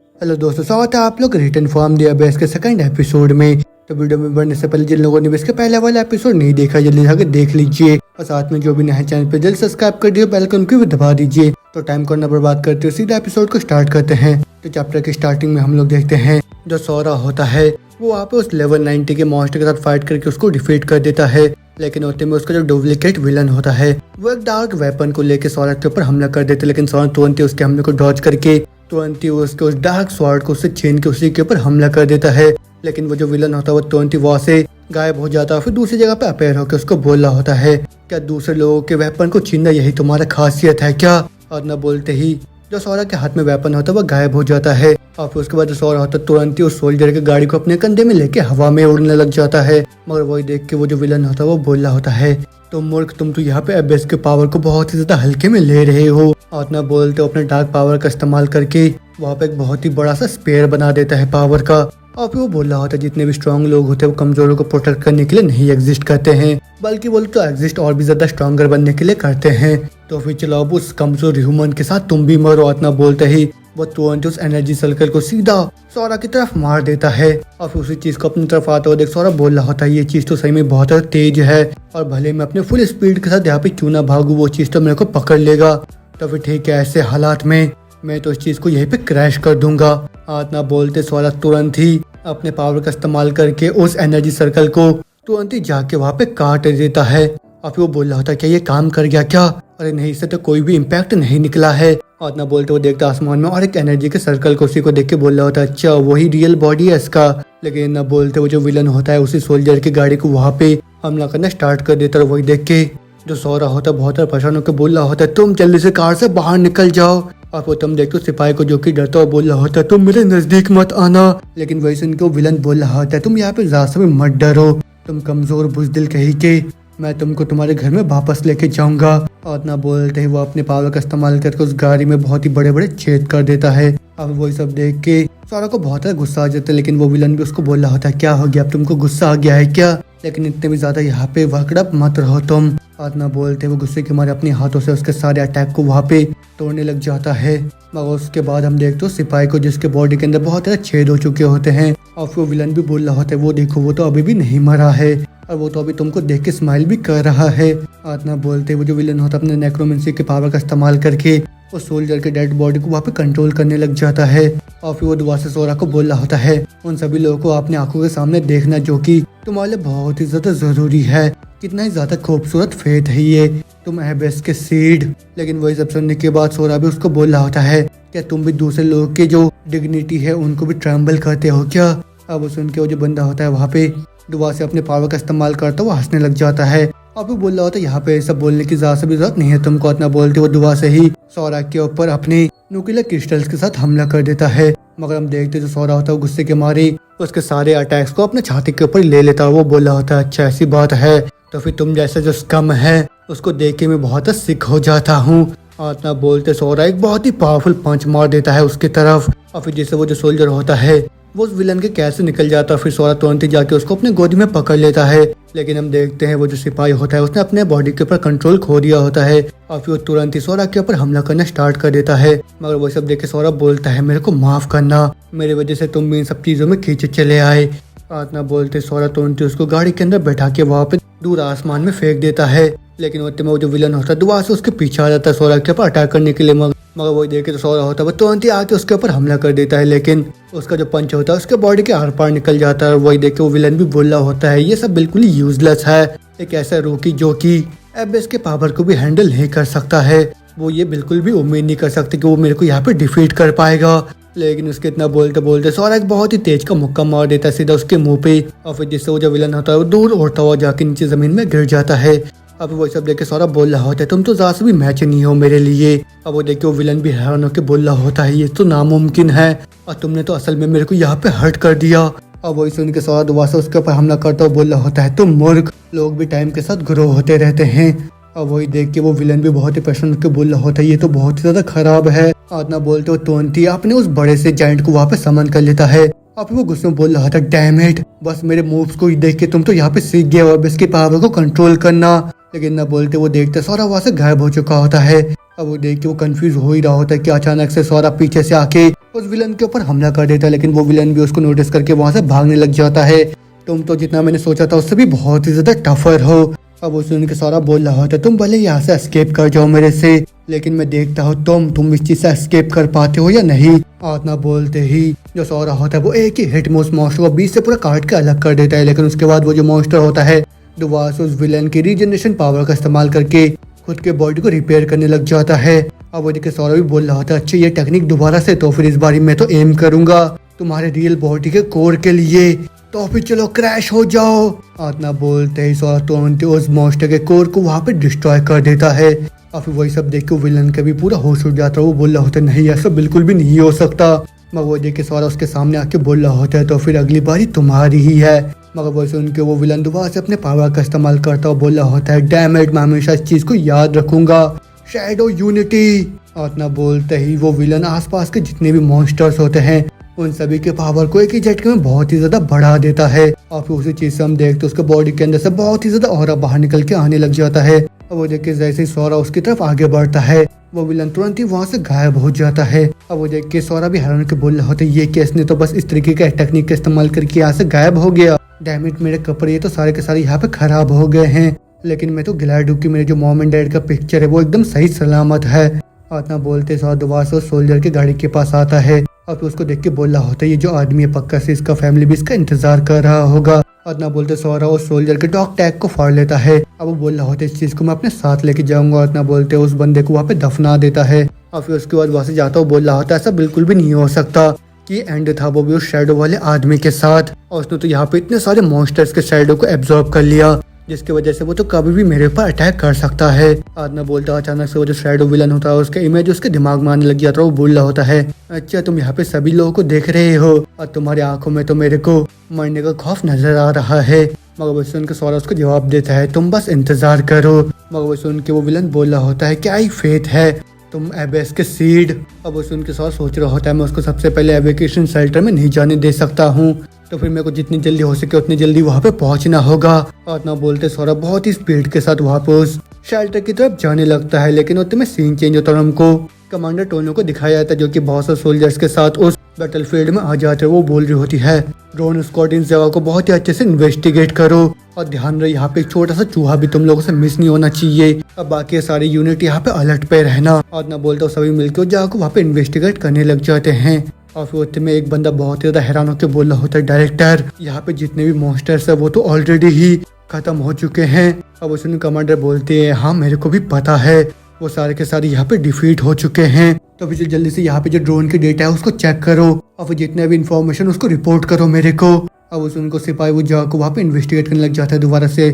Hello दोस्तों, स्वागत है आप लोग रिटर्न फॉर्म दिया बेस के सेकंड एपिसोड में। तो वीडियो में बढ़ने से पहले जिन लोगों ने बेस के पहले वाला एपिसोड नहीं देखा जल्दी जाकर देख लीजिए और साथ में जो भी नए चैनल पे जल्द सब्सक्राइब कर दिए, बेल आइकन को भी दबा दीजिए। तो टाइम को ना बर्बाद करते हुए सीधा एपिसोड को स्टार्ट करते हैं। तो चैप्टर की स्टार्टिंग में हम लोग देखते हैं जो सौरा होता है वो वहाँ पे उस लेवल 90 के मॉन्स्टर के साथ फाइट करके उसको डिफीट कर देता है। लेकिन उतने में उसका जो डुप्लीकेट विलन होता है वो एक डार्क वेपन को लेकर सौरा के ऊपर हमला कर देते, लेकिन सौरा तुरंत ही उसके हमले को डॉज करके तुरंत ही उसके उस डार्क स्वॉर्ड को उससे छीन के उसी के ऊपर हमला कर देता है। लेकिन वो जो विलन होता है वो तुरंत ही वहाँ से गायब हो जाता है। फिर दूसरी जगह पे अपेयर होकर उसको बोल रहा होता है, क्या दूसरे लोगों के वेपन को छीनना यही तुम्हारा खासियत है क्या? और न बोलते ही जो सौरा के हाथ में वेपन होता है वो गायब हो जाता है। और फिर उसके बाद जो सौरा होता है तुरंत ही उस सोल्जर की गाड़ी को अपने कंधे में लेके हवा में उड़ने लग जाता है। मगर वही देख के वो जो विलन होता है वो बोल रहा होता है, तुम मूर्ख, तुम तो यहाँ पे एबेस के पावर को बहुत ही ज्यादा हल्के में ले रहे हो। और न बोलते हो अपने डार्क पावर का इस्तेमाल करके वहाँ पे एक बहुत ही बड़ा सा स्पेयर बना देता है पावर का। और फिर वो बोल रहा होता है जितने भी स्ट्रॉन्ग लोग होते हैं वो कमजोरों को प्रोटेक्ट करने के लिए नहीं एग्जिस्ट करते हैं, बल्कि वो लोग तो एग्जिस्ट और भी ज्यादा स्ट्रॉन्गर बनने के लिए करते हैं। तो फिर चलो अब उस कमजोर ह्यूमन के साथ तुम भी मरो। इतना बोलते ही वो तुरंत उस एनर्जी सर्कल को सीधा सौरा की तरफ मार देता है। और फिर उसी चीज को अपनी तरफ आता हुआ देख सौरा बोल रहा होता है, ये चीज तो सही में बहुत तेज है और भले मैं अपने फुल स्पीड के साथ यहाँ पे क्यों ना भागू, वो चीज तो मेरे को पकड़ लेगा। तो फिर ठीक है, ऐसे हालात में मैं तो इस चीज को यहीं पे क्रैश कर दूंगा। इतना बोलते सौरा तुरंत ही अपने पावर का इस्तेमाल करके उस एनर्जी सर्कल को तुरंत ही जाके वहाँ पे काट देता है। और फिर वो बोल रहा होता है, क्या ये काम कर गया क्या? अरे नहीं, इससे तो कोई भी इम्पैक्ट नहीं निकला है। और ना बोलते वो देखता आसमान में और एक एनर्जी के सर्कल को उसी को देख के बोल रहा होता है, अच्छा वही रियल बॉडी है इसका। लेकिन ना बोलते वो जो विलन होता है उसी सोल्जर की गाड़ी को वहाँ पे हमला करना स्टार्ट कर देता है। वही देख के जो सौरा होता है बहुत परेशान होकर बोल रहा होता है, तुम जल्दी से कार से बाहर निकल जाओ। और वो तुम देखते हो सिपाही को जो कि डरता हुआ बोल रहा होता है, तुम मेरे नजदीक मत आना। लेकिन वही सुन के विलन बोल रहा होता है, तुम यहाँ पे रास्ते में मत डरो, तुम कमजोर बुजदिल कहीं के, मैं तुमको तुम्हारे घर में वापस लेके जाऊंगा। और ना बोलते ही वो अपने पावर का इस्तेमाल करके उस गाड़ी में बहुत ही बड़े बड़े छेद कर देता है। अब वही सब देख के सौरा को बहुत गुस्सा आ जाता है, लेकिन वो विलन भी उसको बोल रहा होता है, क्या हो गया, अब तुमको गुस्सा आ गया है क्या? लेकिन इतने भी ज्यादा यहाँ पे वर्कडअप मत रहो तुम। और ना बोलते वो गुस्से के मारे अपने हाथों से उसके सारे अटैक को वहाँ पे तोड़ने लग जाता है। मगर उसके बाद हम देखते हो सिपाही को जिसके बॉडी के अंदर बहुत ज्यादा छेद हो चुके होते हैं। और फिर विलन भी बोल रहा होता है, वो देखो वो तो अभी भी नहीं मरा है और वो तो अभी तुमको देख के स्माइल भी कर रहा है। और ना बोलते वो जो विलन होता है अपने नेक्रोमेंसी के पावर का इस्तेमाल करके उस सोल्जर के डेड बॉडी को वहाँ पे कंट्रोल करने लग जाता है। और फिर वो दोबारा से सौरा को बोल रहा होता है, उन सभी लोगों को अपने आंखों के सामने देखना जो कि तुम्हारे लिए बहुत ही ज्यादा जरूरी है। कितना ही ज्यादा खूबसूरत फेथ है ये, तुम एबेस के सीड। लेकिन वही सब सुनने के बाद सौरा भी उसको बोल रहा होता है, क्या तुम भी दूसरे लोगों की जो डिग्निटी है उनको भी ट्रम्बल करते हो क्या? अब वो सुन के वो जो बंदा होता है वहाँ पे दोबारा से अपने पावर का इस्तेमाल करता हुआ हंसने लग जाता है। और फिर बोल रहा होता है, यहाँ पे सब बोलने की ज्यादा भी जरूरत नहीं है तुमको। इतना बोलते वो दोबारा से ही सौरा के ऊपर अपने न्यूक्लियर क्रिस्टल्स के साथ हमला कर देता है। मगर हम देखते जो सौरा होता है गुस्से के मारे उसके सारे अटैक्स को अपने छाती के ऊपर ले लेता है। वो बोल रहा होता है, अच्छा ऐसी बात है, तो फिर तुम जैसे जो स्कम है उसको देख के मैं बहुत सिक हो जाता हूँ। और इतना बोलते सौरा एक बहुत ही पावरफुल पंच मार देता है उसकी तरफ। और फिर जैसे वो जो सोल्जर होता है वो उस विलन के कैद से निकल जाता है। फिर सौरा तुरंत ही जाके उसको अपने गोदी में पकड़ लेता है। लेकिन हम देखते हैं वो जो सिपाही होता है उसने अपने बॉडी के ऊपर कंट्रोल खो दिया होता है और फिर वो तुरंत ही सौरा के ऊपर हमला करना स्टार्ट कर देता है। मगर वो सब देख के सौरा बोलता है, मेरे को माफ करना, मेरी वजह से तुम भी इन सब चीजों में खींचे चले आए। और इतना बोलते सौरा तुरंत ही उसको गाड़ी के अंदर बैठा के वहाँ पे दूर आसमान में फेंक देता है। लेकिन उतने में वो जो विलन होता है दोबारा से उसके पीछे आ जाता है सौरा के ऊपर अटैक करने के लिए। मगर वही देख के तो सौरा होता है वो तुरंत ही आके उसके ऊपर हमला कर देता है। लेकिन उसका जो पंच होता है उसके बॉडी के आर पार निकल जाता है। वही देख के वो विलन भी बोल रहा होता है, ये सब बिल्कुल ही यूजलेस है, एक ऐसा रोकी जो कि एबेस के पावर को भी हैंडल नहीं कर सकता है। वो ये बिल्कुल भी उम्मीद नहीं कर सकते कि वो मेरे को यहाँ पे डिफीट कर पाएगा। लेकिन उसके इतना बोलते बोलते सौरा एक बहुत ही तेज का मुक्का मार देता है सीधा उसके मुंह पे। और फिर जिससे वो जो विलन होता है वो दूर उड़ता हुआ जाके नीचे जमीन में गिर जाता है। अब वो सब देख के सौरा बोल रहा होता है, तुम तो ज्यादा से भी मैच नहीं हो मेरे लिए। अब वो देख के वो विलन भी हैरान होकर बोल रहा होता है, ये तो नामुमकिन है और तुमने तो असल में मेरे को यहाँ पे हर्ट कर दिया। और वही सुन के सौरा दोबारा से उसके ऊपर हमला करता हुआ बोल रहा होता है, तुम मूर्ख, लोग भी टाइम के साथ ग्रो होते रहते हैं। और वही देख के वो विलन भी बहुत ही परेशान होकर बोल रहा होता है, ये तो बहुत ही ज्यादा खराब है। और ना बोलते वो तुरंत ही अपने उस बड़े से जायंट को वहाँ पे समन कर लेता है। और फिर वो गुस्से में बोल रहा था, डैम इट, बस मेरे मूव्स को देख के तुम तो यहाँ पे सीख गए हो अब इसके पावर को कंट्रोल करना। लेकिन न बोलते वो देखते सौरा वहाँ से गायब हो चुका होता है। अब वो देख के वो कंफ्यूज हो ही रहा होता है कि अचानक से सौरा पीछे से आके उस विलन के ऊपर हमला कर देता है, लेकिन वो विलन भी उसको नोटिस करके वहां से भागने लग जाता है। तुम तो जितना मैंने सोचा था उससे भी बहुत ही ज्यादा टफर हो। अब वो सुन के सौरा बोल रहा होता है तुम भले यहाँ से एस्केप कर जाओ मेरे से, लेकिन मैं देखता हूँ तुम इस चीज से एस्केप कर पाते हो या नहीं। इतना बोलते ही जो सौरा होता है वो एक ही हिट में उस मॉन्स्टर को बीच से पूरा काट के अलग कर देता है, लेकिन उसके बाद वो जो मॉन्स्टर होता है दोबारा से उस विलन की रीजनरेशन पावर का इस्तेमाल करके खुद के बॉडी को रिपेयर करने लग जाता है। अब वो देखिए सौरा भी बोल रहा होता है अच्छा ये टेक्निक दोबारा से, तो फिर इस बारी मैं तो एम करूंगा तुम्हारे रियल बॉडी के कोर के लिए, तो फिर चलो क्रैश हो जाओ। इतना बोलते ही सौरा तुरंत उस मॉन्स्टर के कोर को वहाँ पे डिस्ट्रॉय कर देता है। और फिर वही सब देख के विलन का भी पूरा होश उड़ जाता है। वो बोल रहा होता है नहीं ऐसा बिल्कुल भी नहीं हो सकता। मगर वो देख के सौरा उसके सामने आके बोल रहा होता है तो फिर अगली बारी तुम्हारी ही है। मगर वो सुन के वो विलन दोबारा से अपने पावर का इस्तेमाल करता हुआ बोल रहा होता है डैम इट, मैं हमेशा इस चीज को याद रखूंगा, शैडो यूनिटी। और इतना बोलते ही वो विलन आसपास के जितने भी मॉन्स्टर्स होते हैं उन सभी के पावर को एक ही झटके में बहुत ही ज्यादा बढ़ा देता है। और फिर उसी चीज से हम देखते उसके बॉडी के अंदर से बहुत ही ज्यादा ऑरा बाहर निकल के आने लग जाता है। और वो देख के जैसे ही सौरा उसकी तरफ आगे बढ़ता है वो विलन तुरंत ही वहाँ से गायब हो जाता है। अब वो देख के सौरा भी हैरान के बोल रहा होता है ये केस ने तो बस इस तरीके का टेक्निक का इस्तेमाल करके यहाँ से गायब हो गया। डैम इट, मेरे कपड़े तो सारे के सारे यहाँ पे खराब हो गए हैं, लेकिन मैं तो ग्लैड हूँ कि मेरे जो मॉम एंड डैड का पिक्चर है वो एकदम सही सलामत है। इतना बोलते सौरा दोबारा से सोल्जर की गाड़ी के पास आता है और फिर उसको देख के बोल रहा होता है ये जो आदमी है पक्का से इसका फैमिली भी इसका इंतजार कर रहा होगा। इतना बोलते सौरा उस सोल्जर के डॉग टैग को फाड़ लेता है। अब वो बोल रहा होता है इस चीज को मैं अपने साथ लेके जाऊंगा। इतना बोलते उस बंदे को वहाँ पे दफना देता है। और फिर उसके बाद वहाँ से जाता हुआ बोल रहा होता है ऐसा बिल्कुल भी नहीं हो सकता कि एंड था वो भी उस शैडो वाले आदमी के साथ, और उसने तो यहाँ पे इतने सारे मॉन्स्टर्स के शैडो को एब्जॉर्ब कर लिया जिसकी वजह से वो तो कभी भी मेरे ऊपर अटैक कर सकता है। आदमी बोलता है अचानक से वो जो शैडो विलन होता है उसका इमेज उसके दिमाग में आने लग जाता है। वो बोल रहा होता है अच्छा तुम यहाँ पे सभी लोगों को देख रहे हो और तुम्हारी आंखों में तो मेरे को मरने का खौफ नजर आ रहा है। मगर वो सुन के सौरा उसको जवाब देता है तुम बस इंतजार करो। मगर वो सुन के वो विलन बोल रहा होता है क्या ही फेथ है तुम एबेस के सीड। अब वो सुन के सौरा सोच रहा होता है मैं उसको सबसे पहले एवेकेशन शेल्टर में नहीं जाने दे सकता हूँ, तो फिर मेरे को जितनी जल्दी हो सके उतनी जल्दी वहाँ पे पहुँचना होगा। और इतना बोलते सौरा बहुत ही स्पीड के साथ वहाँ पे उस शेल्टर की तरफ जाने लगता है, लेकिन उतने में सीन चेंज होता है। हमको कमांडर टोनो को दिखाया जाता है जो कि बहुत सारे सोल्जर्स के साथ उस बैटलफील्ड में आ जाते हैं। वो बोल रही होती है ड्रोन स्क्वाड इस जगह को बहुत ही अच्छे से इन्वेस्टिगेट करो और ध्यान रहे यहाँ पे एक छोटा सा चूहा भी तुम लोगों से मिस नहीं होना चाहिए। अब बाकी सारी यूनिट यहाँ पे अलर्ट पे रहना। और ना बोलता सभी मिलकर उस जगह को वहाँ पे इन्वेस्टिगेट करने लग जाते हैं। और फिर उतने में एक बंदा बहुत ही ज्यादा हैरान होकर बोल रहा होता है डायरेक्टर यहाँ पे जितने भी मॉन्स्टर्स है वो तो ऑलरेडी ही खत्म हो चुके हैं। अब उसने कमांडर बोलते हैं हाँ मेरे को भी पता है वो सारे के सारे यहाँ पे डिफीट हो चुके हैं, तो फिर जल्दी से यहाँ पे जो ड्रोन की डेटा है उसको चेक करो और फिर जितने भी इन्फॉर्मेशन उसको रिपोर्ट करो मेरे को। अब उनको सिपाही वो जगह को वहाँ पे इन्वेस्टिगेट करने लग जाता है दोबारा से।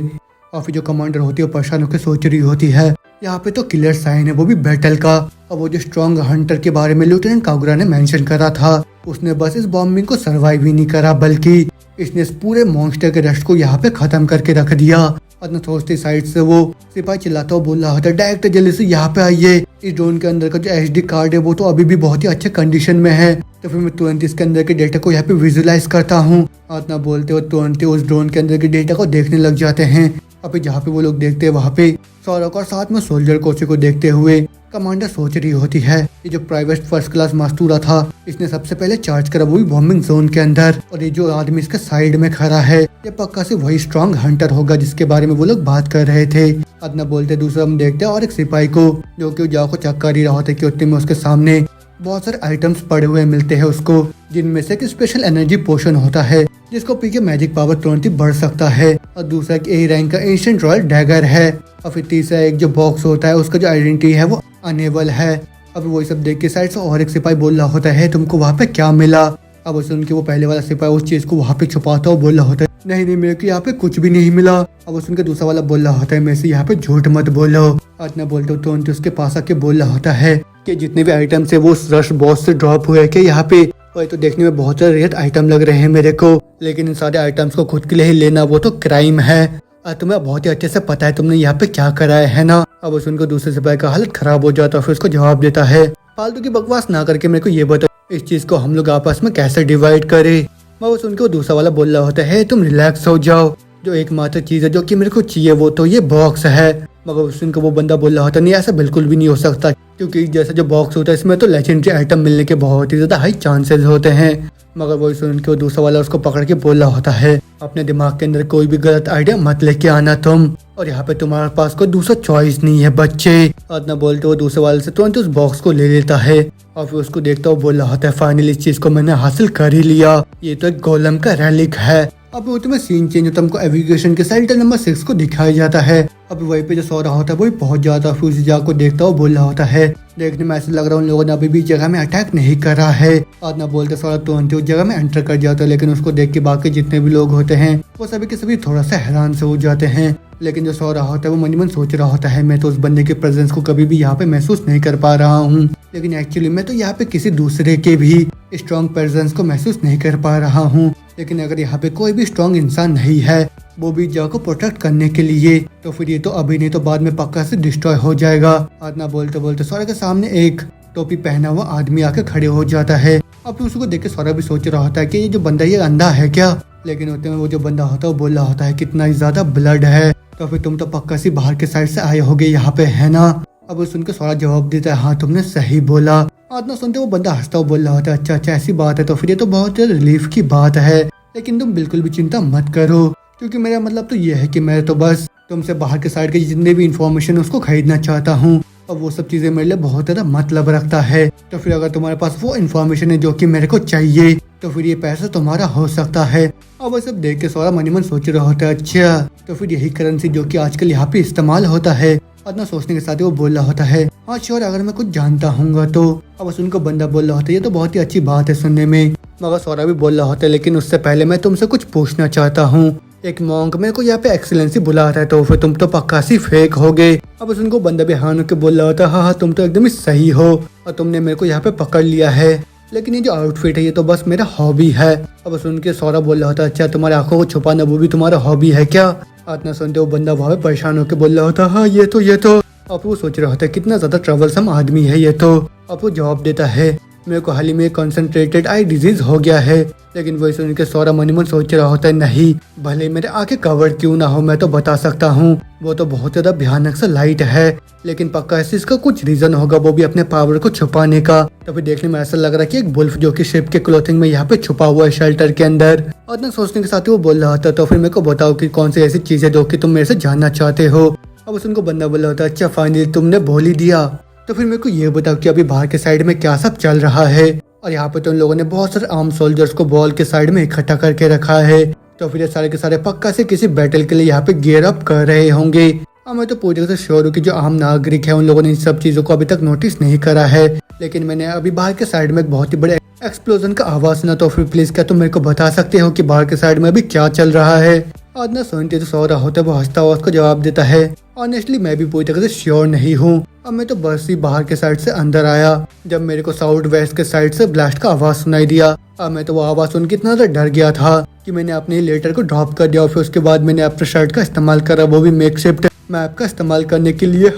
और फिर जो कमांडर होती है परेशान होकर सोच रही होती है यहाँ पे तो क्लियर साइन है वो भी बैटल का। और वो जो स्ट्रॉन्ग हंटर के बारे में लेफ्टिनेंट कागुरा ने मेंशन करा था उसने बस इस बॉम्बिंग को सरवाइव ही नहीं करा बल्कि इसने इस पूरे मॉन्स्टर के रस्ट को यहाँ पे खत्म करके रख दिया। और सोचते साइड से वो सिपाही चिल्लाता हुआ बोल रहा होता है डायरेक्टर जल्दी से यहाँ पे आइए, इस ड्रोन के अंदर का जो एचडी कार्ड है वो तो अभी भी बहुत ही अच्छे कंडीशन में है, तो फिर मैं तुरंत इसके अंदर के डेटा को यहाँ पे विजुलाइज करता हूँ। और इतना बोलते हुए तुरंत उस ड्रोन के अंदर के डेटा को देखने लग जाते हैं। और फिर जहाँ पे वो लोग देखते हैं वहाँ पे सौरभ और साथ में सोल्जर कोचे को देखते हुए कमांडर सोच रही होती है ये जो प्राइवेट फर्स्ट क्लास मस्तूरा था इसने सबसे पहले चार्ज करा वो भी बॉम्बिंग जोन के अंदर, और ये जो आदमी इसके साइड में खड़ा है ये पक्का से वही स्ट्रॉन्ग हंटर होगा जिसके बारे में वो लोग बात कर रहे थे। अदना बोलते दूसरा हम देखते हैं और एक सिपाही को जो कि जाओ को चेक कर ही रहा होता है कि उतने में उसके सामने बहुत सारे आइटम्स पड़े हुए मिलते हैं उसको, जिनमें से एक स्पेशल एनर्जी पोशन होता है जिसको पी के मैजिक पावर तुरंत ही बढ़ सकता है, और दूसरा एक ए रैंक का एंशिएंट रॉयल डैगर है, और फिर तीसरा एक जो बॉक्स होता है उसका जो आइडेंटिटी है वो अनेबल है। अब वही सब देख के साइड से और एक सिपाही बोल रहा होता है तुमको वहाँ पे क्या मिला। अब सुन के वो पहले वाला सिपाही उस चीज को वहाँ पे छुपाता हुआ बोल रहा होता है नहीं नहीं मेरे को यहाँ पे कुछ भी नहीं मिला। अब सुन के दूसरा वाला बोल रहा होता है मेरे से यहाँ पे झूठ मत बोलो। इतना बोलते हो तुरंत उसके पास आके बोल रहा होता है कि जितने भी आइटम्स है वो रश बॉस से ड्रॉप हुए कि यहाँ पे, और तो देखने में बहुत सारे रेयर आइटम लग रहे हैं मेरे को, लेकिन इन सारे आइटम्स को खुद के लिए ही लेना वो तो क्राइम है, तुम्हें बहुत ही अच्छे से पता है तुमने यहाँ पे क्या करा है ना। अब सुनकर दूसरे सिपाही का हालत खराब हो जाता है, फिर उसको जवाब देता है फालतू की बकवास ना करके मेरे को ये बता इस चीज को हम लोग आपस में कैसे डिवाइड करें। मैं वो सुनकर दूसरा वाला बोल रहा होता है तुम रिलैक्स हो जाओ, जो एकमात्र चीज़ है जो कि मेरे को चाहिए वो तो ये बॉक्स है। मगर उस दिन को वो बंदा बोल रहा होता नहीं, ऐसा बिल्कुल भी नहीं हो सकता, क्योंकि जैसा जो बॉक्स होता है इसमें तो लेजेंडरी आइटम मिलने के बहुत ही ज़्यादा हाई चांसेस होते हैं। मगर वो सुन के वो दूसरा वाला उसको पकड़ के बोल रहा होता है, अपने दिमाग के अंदर कोई भी गलत आइडिया मत लेके आना तुम, और यहाँ पे तुम्हारे पास कोई दूसरा चॉइस नहीं है बच्चे। इतना बोलते वो दूसरे वाले से तुरंत उस बॉक्स को ले लेता है और फिर उसको देखता हुआ बोल रहा होता है, फाइनली इस चीज को मैंने हासिल कर ही लिया, ये तो एक गोलम का रेलिक है। अब वो तुम्हें सीन चेंज होता है, हमको एविगेशन के सेल्टर नंबर 6 को दिखाया जाता है। अब वहीं पे जो सो रहा होता है वही पहुंच जाता है, फिर उसी जगह को देखता हुआ बोल रहा होता है, देखने में ऐसा लग रहा है उन लोगों ने अभी भी जगह में अटैक नहीं करा है। आदना बोलते सौरा तुरंत उस जगह में एंटर कर जाता है, लेकिन उसको देख के बाकी जितने भी लोग होते हैं वो सभी के सभी थोड़ा सा हैरान से हो जाते हैं। लेकिन जो सो रहा होता है वो मन ही मन सोच रहा होता है, मैं तो उस बंदे के प्रेजेंस को कभी भी यहाँ पे महसूस नहीं कर पा रहा हूँ, लेकिन एक्चुअली मैं तो यहाँ पे किसी दूसरे के भी स्ट्रॉन्ग प्रेजेंस को महसूस नहीं कर पा रहा हूँ। लेकिन अगर यहाँ पे कोई भी स्ट्रॉन्ग इंसान नहीं है वो भी जगह को प्रोटेक्ट करने के लिए, तो फिर ये तो अभी नहीं तो बाद में पक्का से डिस्ट्रॉय हो जाएगा। आदना बोलते बोलते सौरा के सामने एक टोपी पहना हुआ आदमी आके खड़े हो जाता है। अब उसको देख के सौरा भी सोच रहा होता है कि ये जो बंदा ये अंधा है क्या, लेकिन उतने में वो जो बंदा होता है वो बोल रहा होता है कितना ही ज्यादा ब्लड है, तो फिर तुम तो पक्का सी बाहर के साइड से आए होगे यहाँ पे, है ना। अब वो सुनकर सौरा जवाब देता है, हाँ तुमने सही बोला। आदना सुनते वो बंदा हंसता हुआ बोल रहा होता है, अच्छा अच्छा ऐसी बात है, तो फिर ये तो बहुत रिलीफ की बात है, लेकिन तुम बिल्कुल भी चिंता मत करो, क्योंकि मेरा मतलब तो ये है कि मैं तो बस तुमसे बाहर के साइड के जितने भी इंफॉर्मेशन उसको खरीदना चाहता हूँ, और वो सब चीजें मेरे लिए बहुत ज्यादा मतलब रखता है। तो फिर अगर तुम्हारे पास वो इन्फॉर्मेशन है जो कि मेरे को चाहिए, तो फिर ये पैसा तुम्हारा हो सकता है। और वो सब देख के सौरा मन ही मन सोच रहा होता है, अच्छा तो फिर यही करेंसी जो कि आजकल यहाँ पे इस्तेमाल होता है। इतना सोचने के साथ ही वो बोल रहा होता है, हाँ श्योर, अगर मैं कुछ जानता हूँ तो। अब उनको बंदा बोल रहा होता है, ये तो बहुत ही अच्छी बात है सुनने में। मगर सौरा भी बोल रहा होता है, लेकिन उससे पहले मैं तुमसे कुछ पूछना चाहता हूँ, एक मॉन्क मेरे को यहाँ पे एक्सीलेंसी बुला रहा है, तो फिर तुम तो पक्का सी फेक होगे। अब उनको बंदा भी हाँ के बोल रहा होता है, हाँ हाँ तुम तो एकदम ही सही हो, और तुमने मेरे को यहाँ पे पकड़ लिया है, लेकिन ये जो आउटफिट है ये तो बस मेरा हॉबी है। अब सुन के सौरा बोल रहा होता है, अच्छा तुम्हारे आंखों को छुपाना वो भी तुम्हारा हॉबी है क्या। इतना सुनते वो बंदा वहाँ पे परेशान होकर बोल रहा होता है, हाँ ये तो। अब वो सोच रहा होता है कितना ज्यादा ट्रबलसम आदमी है ये तो। अब वो जवाब देता है, मेरे को हाल ही में कंसंट्रेटेड आई डिजीज हो गया है। लेकिन वही सुन के सौरा मन ही मन सोच रहा होता है, नहीं भले मेरे आंखें कवर क्यों ना हो, मैं तो बता सकता हूँ, वो तो बहुत ज्यादा भयानक सा लाइट है, लेकिन पक्का ऐसे इसका कुछ रीजन होगा, वो भी अपने पावर को छुपाने का। तो फिर देखने में ऐसा लग रहा है कि एक वुल्फ जो कि शिप के क्लोथिंग में यहाँ पे छुपा हुआ है शेल्टर के अंदर। और इतना सोचने के साथ ही वो बोल रहा था, तो फिर मेरे को बताओ कि कौन सी ऐसी चीज है जो कि तुम मेरे से जानना चाहते हो। अब उनको बंदा बोल रहा था, अच्छा फाइनली तुमने बोल ही दिया, तो फिर मेरे को ये बताओ कि अभी बाहर के साइड में क्या सब चल रहा है। और यहाँ पे तो उन लोगों ने बहुत सारे आर्म सोल्जर्स को बॉल के साइड में इकट्ठा करके रखा है, तो फिर ये सारे के सारे पक्का से किसी बैटल के लिए यहाँ पे गियर अप कर रहे होंगे। और मैं तो पूरी तरह से श्योर हूँ कि जो आम नागरिक है उन लोगों ने इन सब चीजों को अभी तक नोटिस नहीं करा है, लेकिन मैंने अभी बाहर के साइड में एक बहुत ही बड़े एक्सप्लोजन का आवाज सुना, तो फिर प्लीज क्या तुम मेरे को बता सकते हो कि बाहर के साइड में अभी क्या चल रहा है। आदना सुनते तो सो रहा होता है, वो हंसता हुआ उसको जवाब देता है, ऑनेस्टली मैं भी पूरी तरह से श्योर नहीं हूँ, अब मैं तो बस ही बाहर के साइड से अंदर आया जब मेरे को साउथ वेस्ट के साइड से ब्लास्ट का आवाज सुनाई दिया। अब मैं तो वो आवाज सुन के इतना ज्यादा डर गया था कि मैंने अपने लेटर को ड्रॉप कर दिया, और फिर उसके बाद मैंने अपने शर्ट का इस्तेमाल करा, वो भी मेकशिफ्ट मैप का इस्तेमाल करने के लिए।